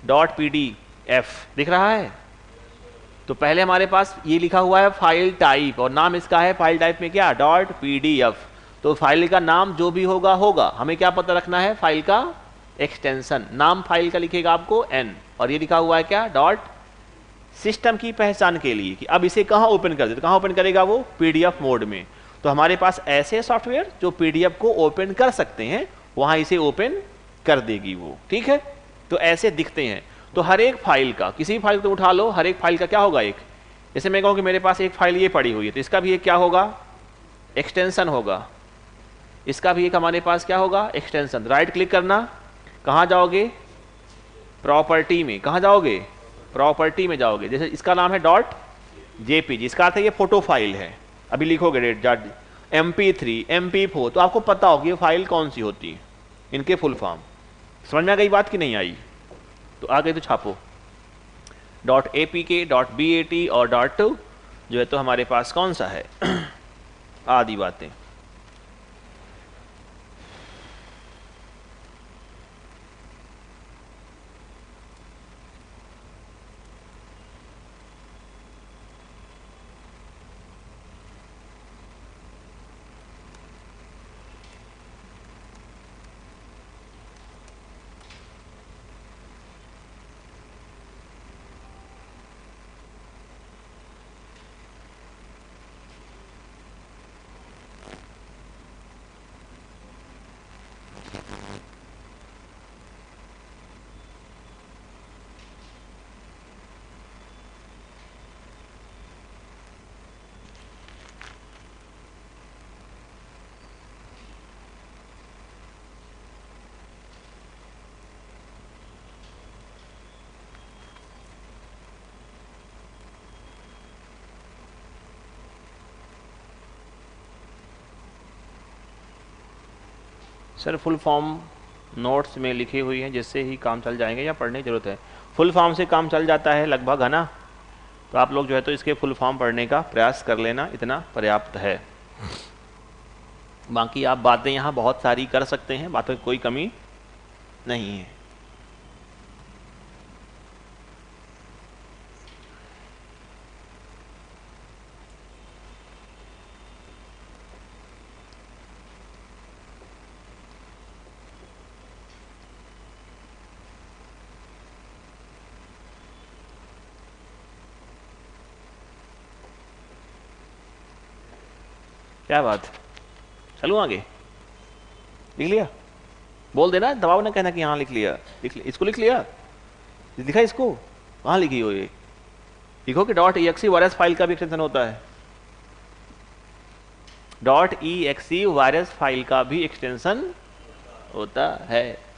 .pdf दिख रहा है। तो पहले हमारे पास ये लिखा हुआ है फाइल टाइप, और नाम इसका है फाइल टाइप में क्या, .pdf। तो फाइल का नाम जो भी होगा होगा, हमें क्या पता रखना है, फाइल का एक्सटेंशन। नाम फाइल का लिखेगा आपको N, और ये लिखा हुआ है क्या, सिस्टम की पहचान के लिए कि अब इसे कहाँ ओपन कर दे, तो कहाँ ओपन करेगा वो, PDF मोड में। तो हमारे पास ऐसे सॉफ्टवेयर जो PDF को ओपन कर सकते हैं, वहां इसे ओपन कर देगी वो, ठीक है। तो ऐसे दिखते हैं। तो हर एक फाइल का, किसी फाइल को उठा लो, हर एक फाइल का क्या होगा एक, जैसे मैं कहूँ कि मेरे पास एक फाइल ये पड़ी हुई है, तो इसका भी एक क्या होगा, एक्सटेंशन होगा। इसका भी एक हमारे पास क्या होगा, एक्सटेंशन। राइट क्लिक करना, कहाँ जाओगे, प्रॉपर्टी में, कहाँ जाओगे, प्रॉपर्टी में जाओगे। जैसे इसका नाम है .jpg, इसका अर्थ है ये फोटो फाइल है। अभी लिखोगे MP3 MP4, तो आपको पता होगी ये फाइल कौन सी होती है, इनके फुल फॉर्म। समझ में आ गई बात कि नहीं आई, तो आ गई तो छापो .apk .bat और जो है तो हमारे पास कौन सा है आदि बातें। सर फुल फॉर्म नोट्स में लिखी हुई है, जिससे ही काम चल जाएंगे, या पढ़ने की जरूरत है, फुल फॉर्म से काम चल जाता है लगभग, है ना। तो आप लोग जो है तो इसके फुल फॉर्म पढ़ने का प्रयास कर लेना, इतना पर्याप्त है। बाकी आप बातें यहाँ बहुत सारी कर सकते हैं, बातों की कोई कमी नहीं है। क्या बात, चलूँ आगे, लिख लिया, बोल देना, दबाव ना कहना कि हाँ लिख लिया, इसको लिख लिया, लिखा इसको, कहाँ लिखी हो ये, लिखो कि .exe वायरस फाइल का भी एक्सटेंशन होता है, .exe वायरस फाइल का भी एक्सटेंशन होता है।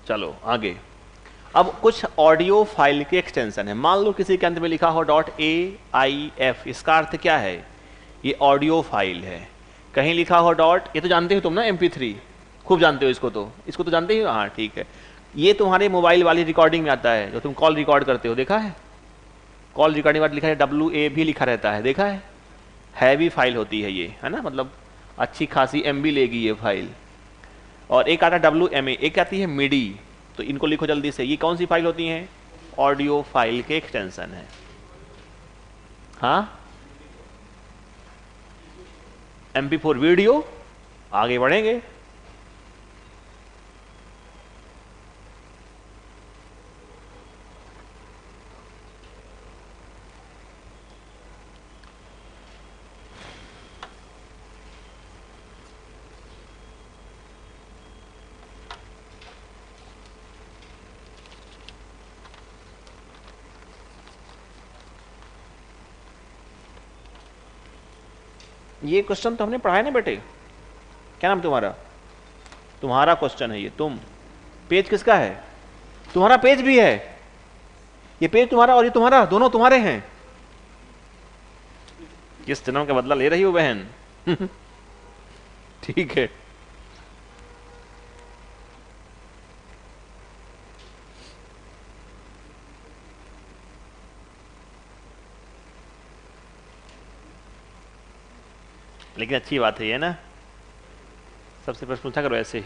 चलो आगे। अब कुछ ऑडियो फाइल के एक्सटेंशन है, मान लो किसी के अंत में लिखा हो .aif, इसका अर्थ क्या है, ये ऑडियो फाइल है। कहीं लिखा हो ये तो जानते हो तुम ना, MP3 खूब जानते हो इसको तो जानते ही हो, हाँ ठीक है। ये तुम्हारे मोबाइल वाली रिकॉर्डिंग में आता है, जो तुम कॉल रिकॉर्ड करते हो, देखा है? कॉल रिकॉर्डिंग वाला लिखा है WA भी लिखा रहता है, देखा है? हैवी फाइल होती है ये, है ना, मतलब अच्छी खासी MB लेगी ये फाइल। और एक आता है WMA, एक आती है MIDI, तो इनको लिखो जल्दी से। ये कौन सी फाइल होती हैं? ऑडियो फाइल के एक्सटेंशन है। हाँ, MP4 वीडियो, आगे बढ़ेंगे। ये क्वेश्चन तो हमने पढ़ा है ना बेटे, क्या नाम तुम्हारा क्वेश्चन है ये। तुम पेज किसका है? तुम्हारा पेज भी है, ये पेज तुम्हारा और ये तुम्हारा, दोनों तुम्हारे हैं। किस जन्म का बदला ले रही हो बहन? ठीक है, लेकिन अच्छी बात है ये ना, सबसे प्रश्न पूछा करो ऐसे।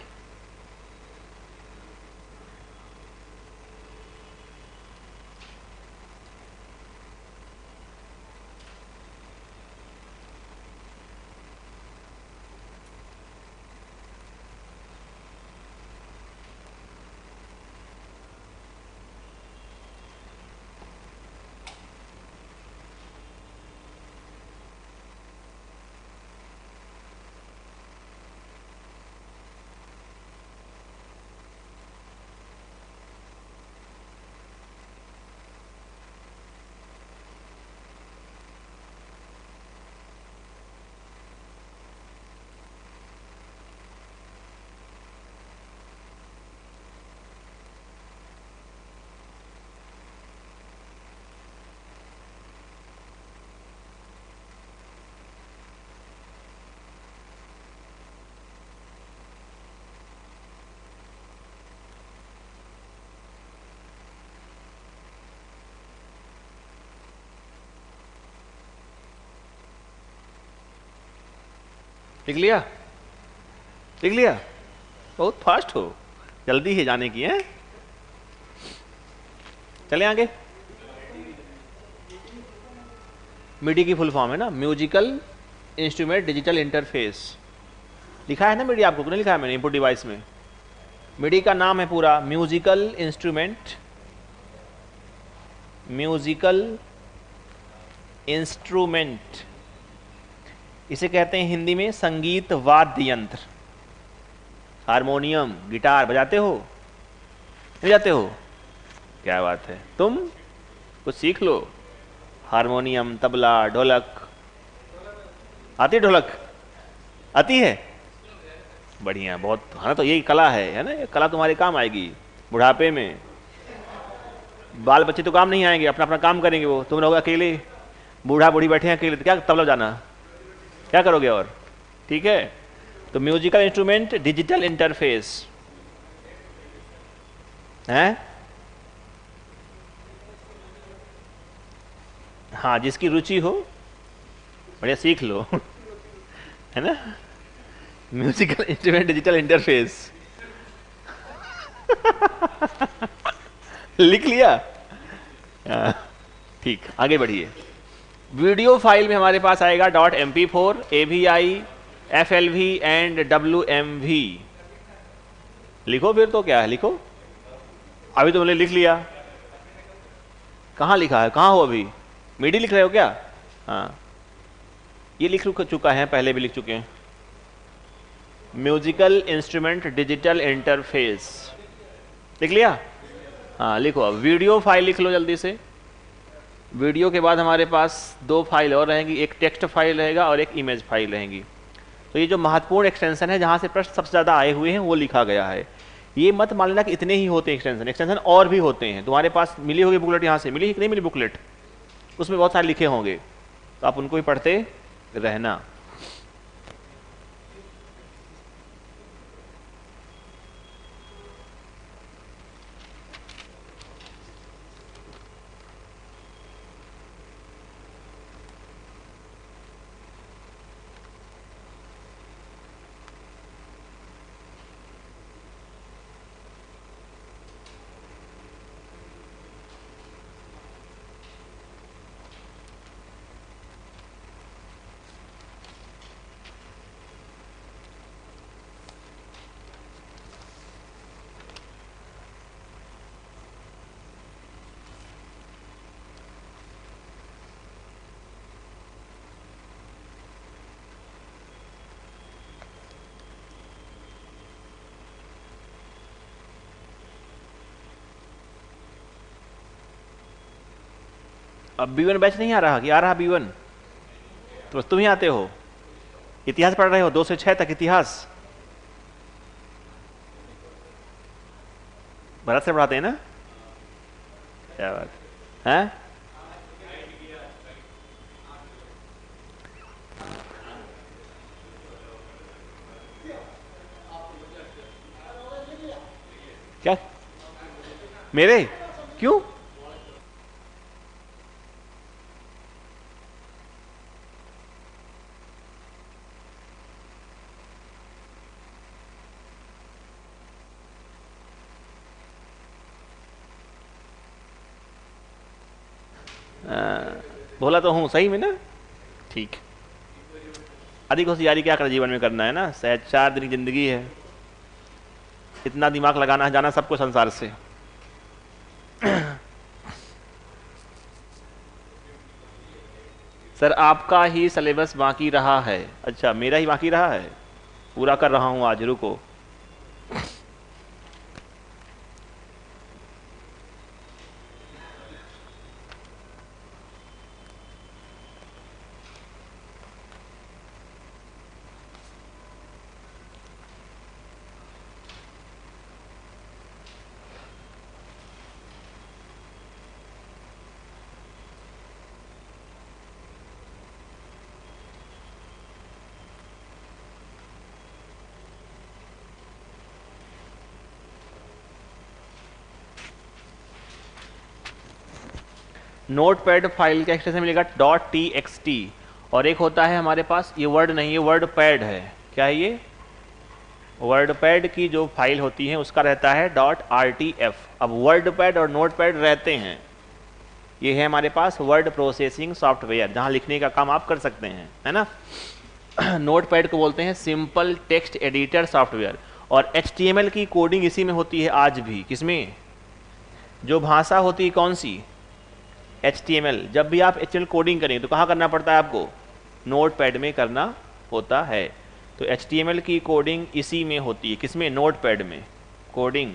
लिख लिया? लिख लिया? बहुत फास्ट हो, जल्दी है जाने की है। चले आगे। मिडी की फुल फॉर्म है ना, म्यूजिकल इंस्ट्रूमेंट डिजिटल इंटरफेस। लिखा है ना मिडी, आपको नहीं लिखा है मैंने इनपुट डिवाइस में? मिडी का नाम है पूरा म्यूजिकल इंस्ट्रूमेंट, म्यूजिकल इंस्ट्रूमेंट, इसे कहते हैं हिंदी में संगीत वाद्य यंत्र। हारमोनियम, गिटार बजाते हो? नहीं बजाते हो? क्या बात है, तुम कुछ सीख लो। हारमोनियम, तबला, ढोलक आती है? ढोलक आती है? बढ़िया, बहुत, हाँ तो यही कला है ना, ये कला तुम्हारे काम आएगी बुढ़ापे में। बाल बच्चे तो काम नहीं आएंगे, अपना अपना काम करेंगे वो, तुम रहोगे अकेले, बूढ़ा बूढ़ी बैठे हैं अकेले, तो क्या तबला जाना, क्या करोगे? और ठीक है, तो म्यूजिकल इंस्ट्रूमेंट डिजिटल इंटरफेस है। हाँ, जिसकी रुचि हो बढ़िया सीख लो, है ना, म्यूजिकल इंस्ट्रूमेंट डिजिटल इंटरफेस। लिख लिया? ठीक, आगे बढ़िए। वीडियो फाइल में हमारे पास आएगा .mp4, AVI, FLV and WMV। लिखो फिर, तो क्या है, लिखो। अभी तुमने लिख लिया, कहाँ लिखा है, कहाँ हो अभी? मिडी लिख रहे हो क्या? हाँ, ये लिख चुका है, पहले भी लिख चुके हैं। म्यूजिकल इंस्ट्रूमेंट डिजिटल इंटरफेस लिख लिया? हाँ लिखो। अब वीडियो फाइल लिख लो जल्दी से। वीडियो के बाद हमारे पास दो फाइल और रहेंगी, एक टेक्स्ट फाइल रहेगा और एक इमेज फाइल रहेंगी। तो ये जो महत्वपूर्ण एक्सटेंशन है जहाँ से प्रश्न सबसे ज़्यादा आए हुए हैं वो लिखा गया है। ये मत मान लेना कि इतने ही होते हैं एक्सटेंशन, एक्सटेंशन और भी होते हैं। तुम्हारे पास मिली होगी बुकलेट, यहाँ से मिली कि नहीं मिली बुकलेट, उसमें बहुत सारे लिखे होंगे, तो आप उनको ही पढ़ते रहना। अब B1 बैच नहीं आ रहा कि आ रहा B1? तो बस तुम ही आते हो, इतिहास पढ़ रहे हो 2 से 6 तक इतिहास, भरत से पढ़ाते हैं ना? क्या बात है? क्या मेरे क्यों? बोला तो हूँ सही में ना, ठीक। अधिक होशियारी क्या कर जीवन में करना है ना, शायद 4 दिन की जिंदगी है, इतना दिमाग लगाना है, जाना सबको संसार से। सर आपका ही सिलेबस बाकी रहा है। अच्छा मेरा ही बाकी रहा है, पूरा कर रहा हूँ आज, रुको। नोटपैड फाइल का एक्सटेंशन मिलेगा .txt, और एक होता है हमारे पास, ये वर्ड नहीं, ये वर्ड पैड है। क्या है ये? वर्ड पैड की जो फाइल होती है उसका रहता है .rtf। अब वर्ड पैड और नोटपैड रहते हैं, ये है हमारे पास वर्ड प्रोसेसिंग सॉफ्टवेयर, जहाँ लिखने का काम आप कर सकते हैं, है ना। नोटपैड को बोलते हैं सिंपल टेक्स्ट एडिटर सॉफ्टवेयर, और HTML की कोडिंग इसी में होती है आज भी। किसमें? जो भाषा होती है कौन सी? HTML। जब भी आप HTML कोडिंग करें तो कहाँ करना पड़ता है आपको? नोटपैड में करना होता है। तो HTML की कोडिंग इसी में होती है। किसमें? नोटपैड में। कोडिंग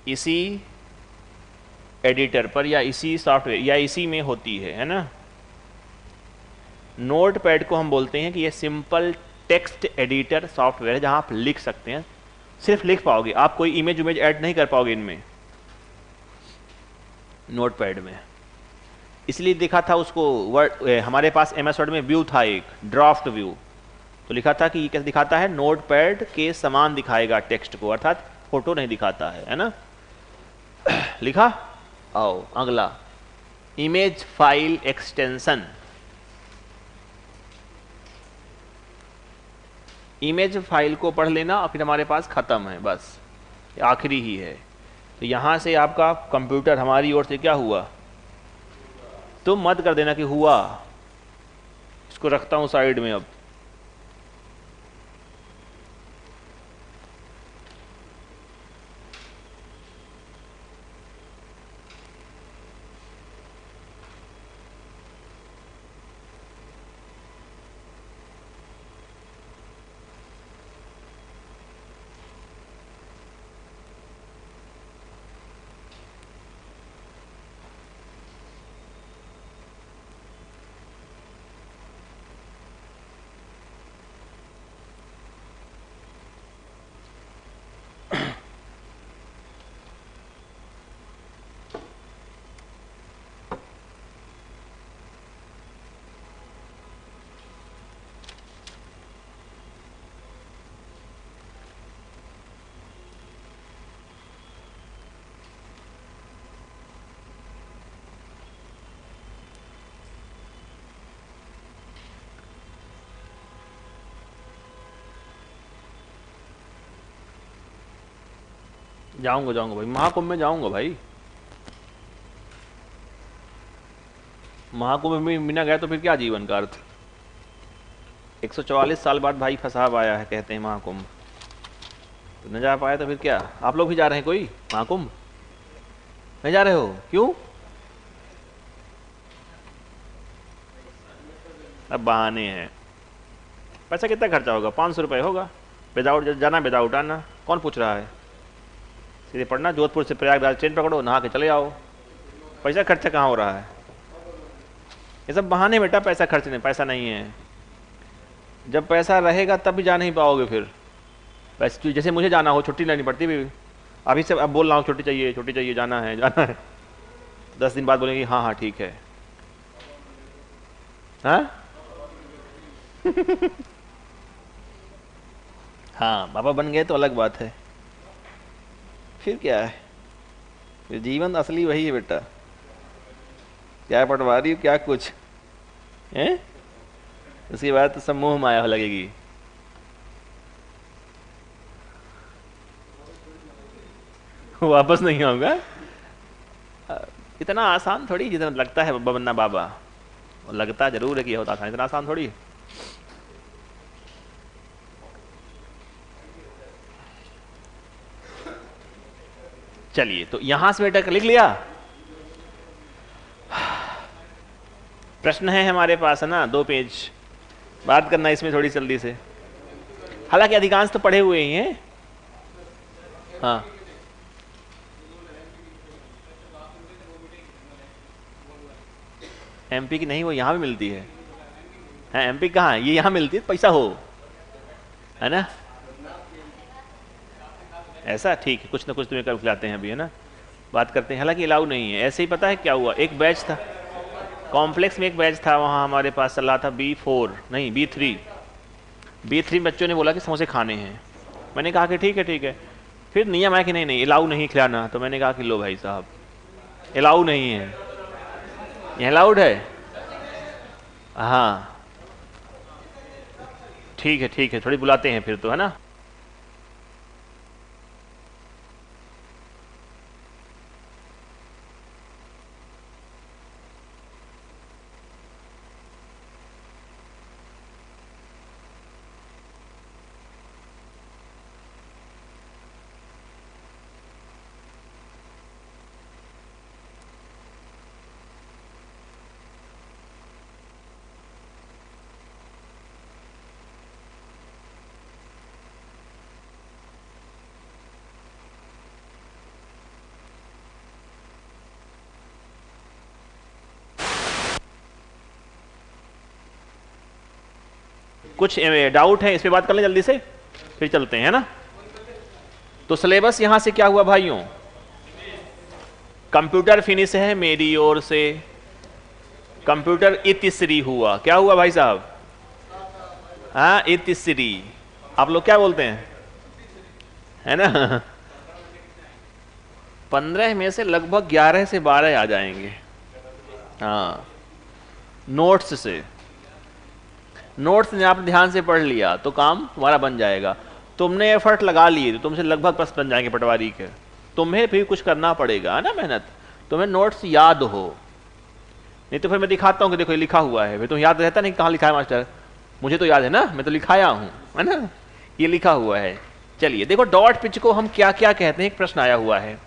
इसी एडिटर पर या इसी सॉफ्टवेयर या इसी में होती है ना। नोटपैड को हम बोलते हैं कि ये सिंपल टेक्स्ट एडिटर सॉफ्टवेयर है, जहाँ आप लिख सकते हैं, सिर्फ लिख पाओगे, आप कोई इमेज ऐड नहीं कर पाओगे इनमें, नोटपैड में। इसलिए दिखा था उसको वर्ड, हमारे पास MS वर्ड में व्यू था एक, ड्राफ्ट व्यू, तो लिखा था कि ये कैसे दिखाता है, नोटपैड के समान दिखाएगा टेक्स्ट को, अर्थात फोटो नहीं दिखाता है ना। लिखा। आओ अगला, image file extension. Image file को पढ़ लेना और फिर हमारे पास खत्म है, बस आखिरी ही है। तो यहां से आपका कंप्यूटर हमारी ओर से क्या हुआ, तुम मत कर देना कि हुआ, इसको रखता हूं साइड में अब। जाऊंगा भाई, महाकुंभ में जाऊंगा भाई। महाकुंभ में बिना गए तो फिर क्या जीवन का अर्थ। 144 साल बाद भाई फसाब आया है कहते हैं महाकुंभ, तो न जा पाए तो फिर क्या। आप लोग भी जा रहे हैं कोई महाकुंभ? नहीं जा रहे हो, क्यों? अब बहाने हैं। पैसा कितना खर्चा होगा? 500 रुपये होगा, विदाउट जाना विदाउट आना। कौन पूछ रहा है? सीधे पढ़ना, जोधपुर से प्रयागराज ट्रेन पकड़ो, नहा के चले आओ। पैसा खर्चा कहाँ हो रहा है? ये सब बहाने बेटा, पैसा खर्चने, पैसा नहीं है। जब पैसा रहेगा तब भी जा नहीं पाओगे फिर। पैसे जैसे मुझे जाना हो, छुट्टी लेनी पड़ती भी, अभी से अब बोल रहा हूँ छुट्टी चाहिए, जाना है 10 दिन बाद बोलेंगे हाँ ठीक है। हाँ हाँ, बाबा बन गए तो अलग बात है, फिर क्या है। फिर जीवन असली वही है बेटा, क्या पटवारी हो क्या कुछ है, उसके बाद तो सब मोह माया लगेगी। वापस नहीं आऊंगा। इतना आसान थोड़ी जितना लगता है बाबा बनना बाबा, लगता जरूर है कि होता आसान, इतना आसान थोड़ी। चलिए, तो यहां से बेटा लिख लिया। प्रश्न है हमारे पास, है ना, 2 पेज। बात करना इसमें थोड़ी जल्दी से, हालांकि अधिकांश तो पढ़े हुए ही हैं। हाँ एमपी की नहीं, वो यहाँ भी मिलती है। हाँ एमपी कहाँ है? ये यहाँ मिलती है, पैसा हो, है ना। ऐसा ठीक है, कुछ ना कुछ तुम्हें कर खिलाते हैं अभी, है ना, बात करते हैं। हालांकि अलाउ नहीं है। ऐसे ही पता है क्या हुआ, एक बैच था कॉम्प्लेक्स में, एक बैच था वहाँ हमारे पास चल रहा था, B4 नहीं B3 बच्चों ने बोला कि समोसे खाने हैं। मैंने कहा कि ठीक है। फिर नियम है कि नहीं अलाउ नहीं खिलाना, तो मैंने कहा कि लो भाई साहब अलाउ नहीं है, ये अलाउड है। हाँ ठीक है, थोड़ी बुलाते हैं फिर तो, है ना। कुछ डाउट है इस पे बात कर लें जल्दी से, फिर चलते हैं, ना। तो सिलेबस यहां से क्या हुआ भाइयों, कंप्यूटर फिनिश है मेरी ओर से, कंप्यूटर इतिश्री हुआ। क्या हुआ भाई साहब? हाँ इतिश्री, आप लोग क्या बोलते हैं, है ना। 15 में से लगभग 11 से 12 आ जाएंगे। हाँ नोट्स ने आप ध्यान से पढ़ लिया तो काम तुम्हारा बन जाएगा। तुमने एफर्ट लगा लिए तो तुमसे लगभग प्रश्न बन जाएंगे पटवारी के। तुम्हें भी कुछ करना पड़ेगा, है ना, मेहनत। तुम्हें नोट्स याद हो, नहीं तो फिर मैं दिखाता हूँ कि देखो ये लिखा हुआ है, फिर तुम याद रहता नहीं कहाँ लिखा है मास्टर, मुझे तो याद है ना, मैं तो लिखाया हूँ, है ना, ये लिखा हुआ है। चलिए देखो, डॉट पिच को हम क्या क्या कहते हैं, एक प्रश्न आया हुआ है।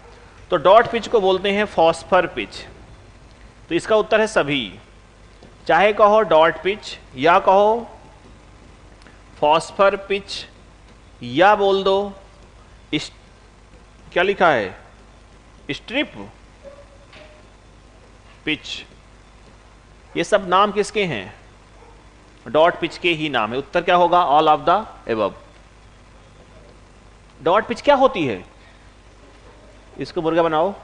तो डॉट पिच को बोलते हैं फॉस्फर पिच। तो इसका उत्तर है सभी, चाहे कहो डॉट पिच या कहो फॉस्फर पिच या बोल दो क्या लिखा है, स्ट्रिप पिच। ये सब नाम किसके हैं? डॉट पिच के ही नाम है। उत्तर क्या होगा? All of the above. Dot pitch क्या होती है? इसको मुर्गा बनाओ,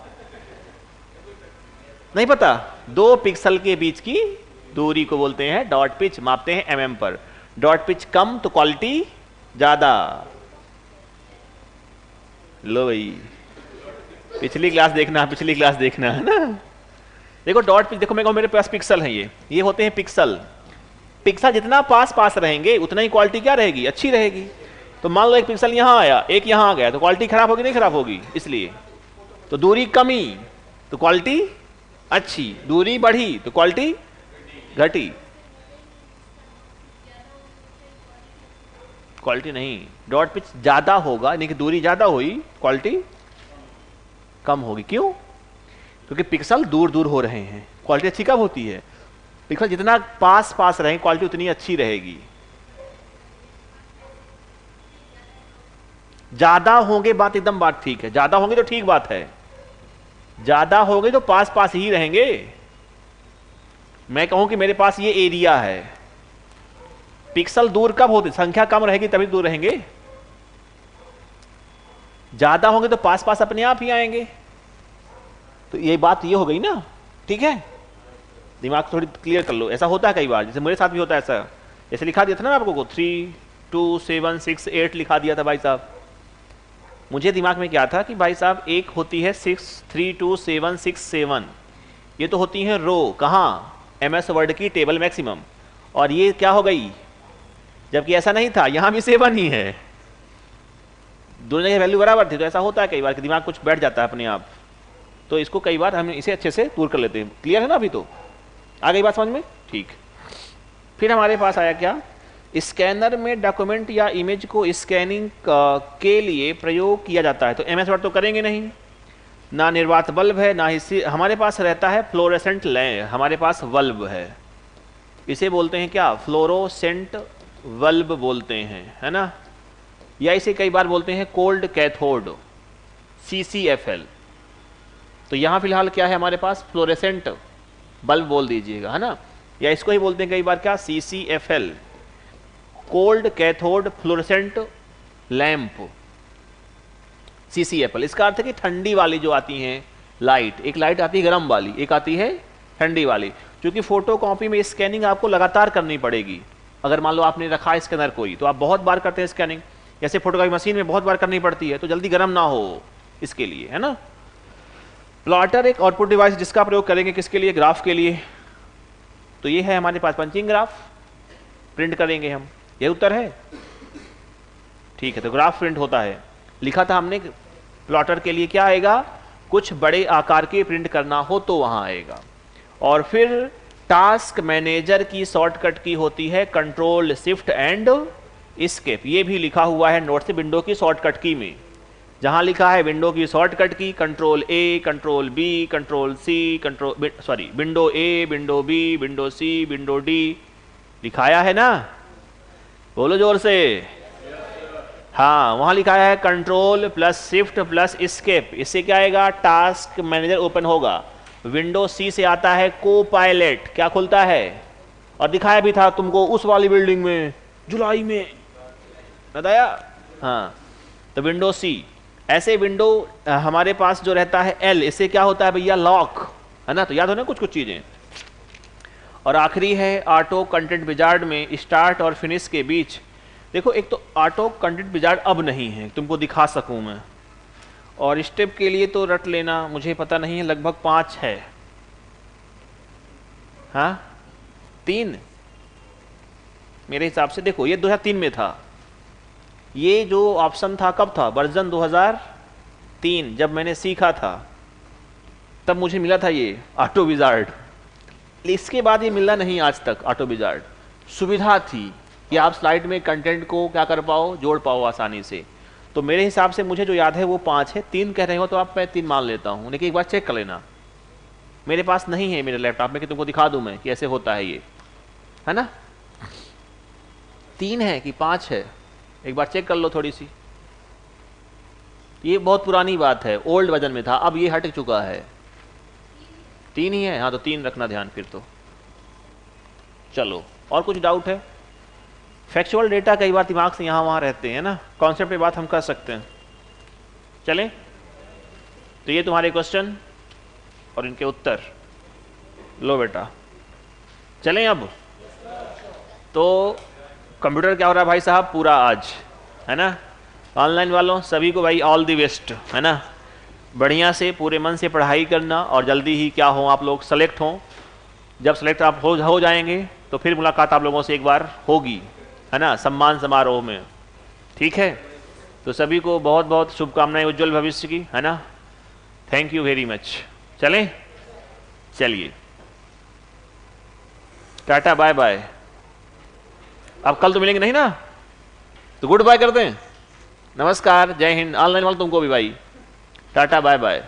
नहीं पता? 2 पिक्सल के बीच की दूरी को बोलते हैं डॉट पिच, मापते हैं mm पर। डॉट पिच कम तो क्वालिटी ज्यादा। लो भाई, पिछली क्लास देखना है ना। देखो डॉट पिच, देखो मेरे पास पिक्सल है, ये होते हैं पिक्सल। पिक्सल जितना पास रहेंगे उतना ही क्वालिटी क्या रहेगी, अच्छी रहेगी। तो मान लो एक पिक्सल यहां आया, एक यहां आ गया, तो क्वालिटी खराब होगी नहीं खराब होगी? इसलिए तो दूरी कमी तो क्वालिटी अच्छी, दूरी बढ़ी तो क्वालिटी घटी। क्वालिटी नहीं, डॉट पिच ज्यादा होगा यानी कि दूरी ज्यादा हुई, क्वालिटी कम होगी। क्यों? क्योंकि पिक्सल दूर दूर हो रहे हैं। क्वालिटी अच्छी कब होती है? पिक्सल जितना पास पास रहें क्वालिटी उतनी अच्छी रहेगी। ज्यादा होंगे बात एकदम बात ठीक है, ज्यादा होंगे तो ठीक बात है, ज्यादा होंगे तो पास पास ही रहेंगे। मैं कहूं कि मेरे पास ये एरिया है, पिक्सल दूर कब होते? संख्या कम रहेगी तभी दूर रहेंगे। ज्यादा होंगे तो पास पास अपने आप ही आएंगे। तो ये बात ये हो गई ना, ठीक है? दिमाग थोड़ी क्लियर कर लो। ऐसा होता है कई बार, जैसे मेरे साथ भी होता है ऐसा। जैसे लिखा दिया था ना आपको को 3 2 7 6 8 लिखा दिया था भाई साहब। मुझे दिमाग में क्या था कि भाई साहब एक होती है 6 3 2 7 6 7, ये तो होती है रो, कहाँ? MS वर्ड की टेबल मैक्सिमम। और ये क्या हो गई? जबकि ऐसा नहीं था, यहां भी 7 ही है, दोनों जगह वैल्यू बराबर थी। तो ऐसा होता है कई बार कि दिमाग कुछ बैठ जाता है अपने आप। तो इसको कई बार हम इसे अच्छे से दूर कर लेते हैं। क्लियर है ना? अभी तो आ गई बात समझ में? ठीक। फिर हमारे पास आया क्या? स्कैनर में डॉक्यूमेंट या इमेज को स्कैनिंग के लिए प्रयोग किया जाता है। तो MS वर्ड तो करेंगे नहीं, ना निर्वात बल्ब है, ना ही हमारे पास रहता है फ्लोरेसेंट लैंप, हमारे पास बल्ब है, इसे बोलते हैं क्या? फ्लोरोसेंट बल्ब बोलते हैं, है ना? या इसे कई बार बोलते हैं कोल्ड कैथोड, CCFL। तो यहां फिलहाल क्या है हमारे पास? फ्लोरेसेंट बल्ब बोल दीजिएगा, है ना? या इसको ही बोलते हैं कई बार क्या? CCFL, cold cathode fluorescent lamp, CCFL। इसका अर्थ है कि ठंडी वाली जो आती हैं लाइट, एक लाइट आती है गर्म वाली, एक आती है ठंडी वाली। क्योंकि फोटो कॉपी में स्कैनिंग आपको लगातार करनी पड़ेगी। अगर मान लो आपने रखा है स्कैनर कोई, तो आप बहुत बार करते हैं स्कैनिंग, जैसे फोटोकॉपी मशीन में बहुत बार करनी पड़ती है, तो जल्दी गर्म ना हो इसके लिए, है ना? प्लॉटर एक आउटपुट डिवाइस जिसका प्रयोग करेंगे किसके लिए? ग्राफ के लिए। तो ये है हमारे पास पंचिंग ग्राफ, प्रिंट करेंगे हम, ये उत्तर है। ठीक है, तो ग्राफ प्रिंट होता है। लिखा था हमने प्लॉटर के लिए क्या आएगा? कुछ बड़े आकार के प्रिंट करना हो तो वहां आएगा। और फिर टास्क मैनेजर की शॉर्टकट की होती है कंट्रोल शिफ्ट एंड एस्केप। ये भी लिखा हुआ है नोट से विंडो की शॉर्टकट की में, जहां लिखा है विंडो की शॉर्टकट की control A, control B, control C, window A, window B, window C, window D, लिखाया है ना? बोलो जोर से। हाँ, वहां लिखा है control plus shift plus escape. इससे क्या आएगा? टास्क मैनेजर ओपन होगा। विंडो C से आता है को पायलट, क्या खुलता है? और दिखाया भी था तुमको उस वाली बिल्डिंग में जुलाई में, बताया? हाँ, तो विंडो C। ऐसे विंडो हमारे पास जो रहता है L, इससे क्या होता है भैया? लॉक, है ना? तो याद हो ना कुछ कुछ चीजें। और आखिरी है ऑटो कंटेंट विजार्ड में स्टार्ट और फिनिश के बीच। देखो, एक तो ऑटो कंटेंट विजार्ड अब नहीं है, तुमको दिखा सकूं मैं। और स्टेप के लिए तो रट लेना, मुझे पता नहीं है, लगभग 5 है। हाँ, 3 मेरे हिसाब से। देखो, ये 2003 में था, ये जो ऑप्शन था कब था? वर्जन 2003, जब मैंने सीखा था तब मुझे मिला था ये ऑटो विजार्ड। इसके बाद ये मिला नहीं आज तक ऑटो विजार्ड। सुविधा थी कि आप स्लाइड में कंटेंट को क्या कर पाओ? जोड़ पाओ आसानी से। तो मेरे हिसाब से मुझे जो याद है वो 5 है। 3 कह रहे हो तो आप मैं 3 मान लेता हूँ, लेकिन एक बार चेक कर लेना। मेरे पास नहीं है मेरे लैपटॉप में कि तुमको दिखा दूं मैं कि ऐसे होता है ये, है ना? 3 है कि 5 है? एक बार चेक कर लो थोड़ी सी। ये बहुत पुरानी बात है, ओल्ड वर्जन में था, अब ये हट चुका है। 3 ही है? हाँ, तो 3 रखना ध्यान फिर तो। चलो, और कुछ डाउट है? फैक्चुअल डेटा कई बार दिमाग से यहाँ वहाँ रहते हैं ना, कॉन्सेप्ट पे बात हम कर सकते हैं। चलें, तो ये तुम्हारे क्वेश्चन और इनके उत्तर लो बेटा। चलें अब। तो कंप्यूटर क्या हो रहा है भाई साहब पूरा आज, है ना? ऑनलाइन वालों सभी को भाई ऑल दी बेस्ट, है ना? बढ़िया से पूरे मन से पढ़ाई करना और जल्दी ही क्या हो आप लोग सेलेक्ट हों। जब सेलेक्ट आप हो जाएंगे तो फिर मुलाकात आप लोगों से एक बार होगी, है ना? सम्मान समारोह में। ठीक है, तो सभी को बहुत बहुत शुभकामनाएं उज्जवल भविष्य की, है ना। Thank you very much. चलें, चलिए टाटा बाय बाय। अब कल तो मिलेंगे नहीं ना, तो गुड बाय करते हैं। नमस्कार, जय हिंद। ऑनलाइन वाले तुमको भी भाई, टाटा बाय बाय।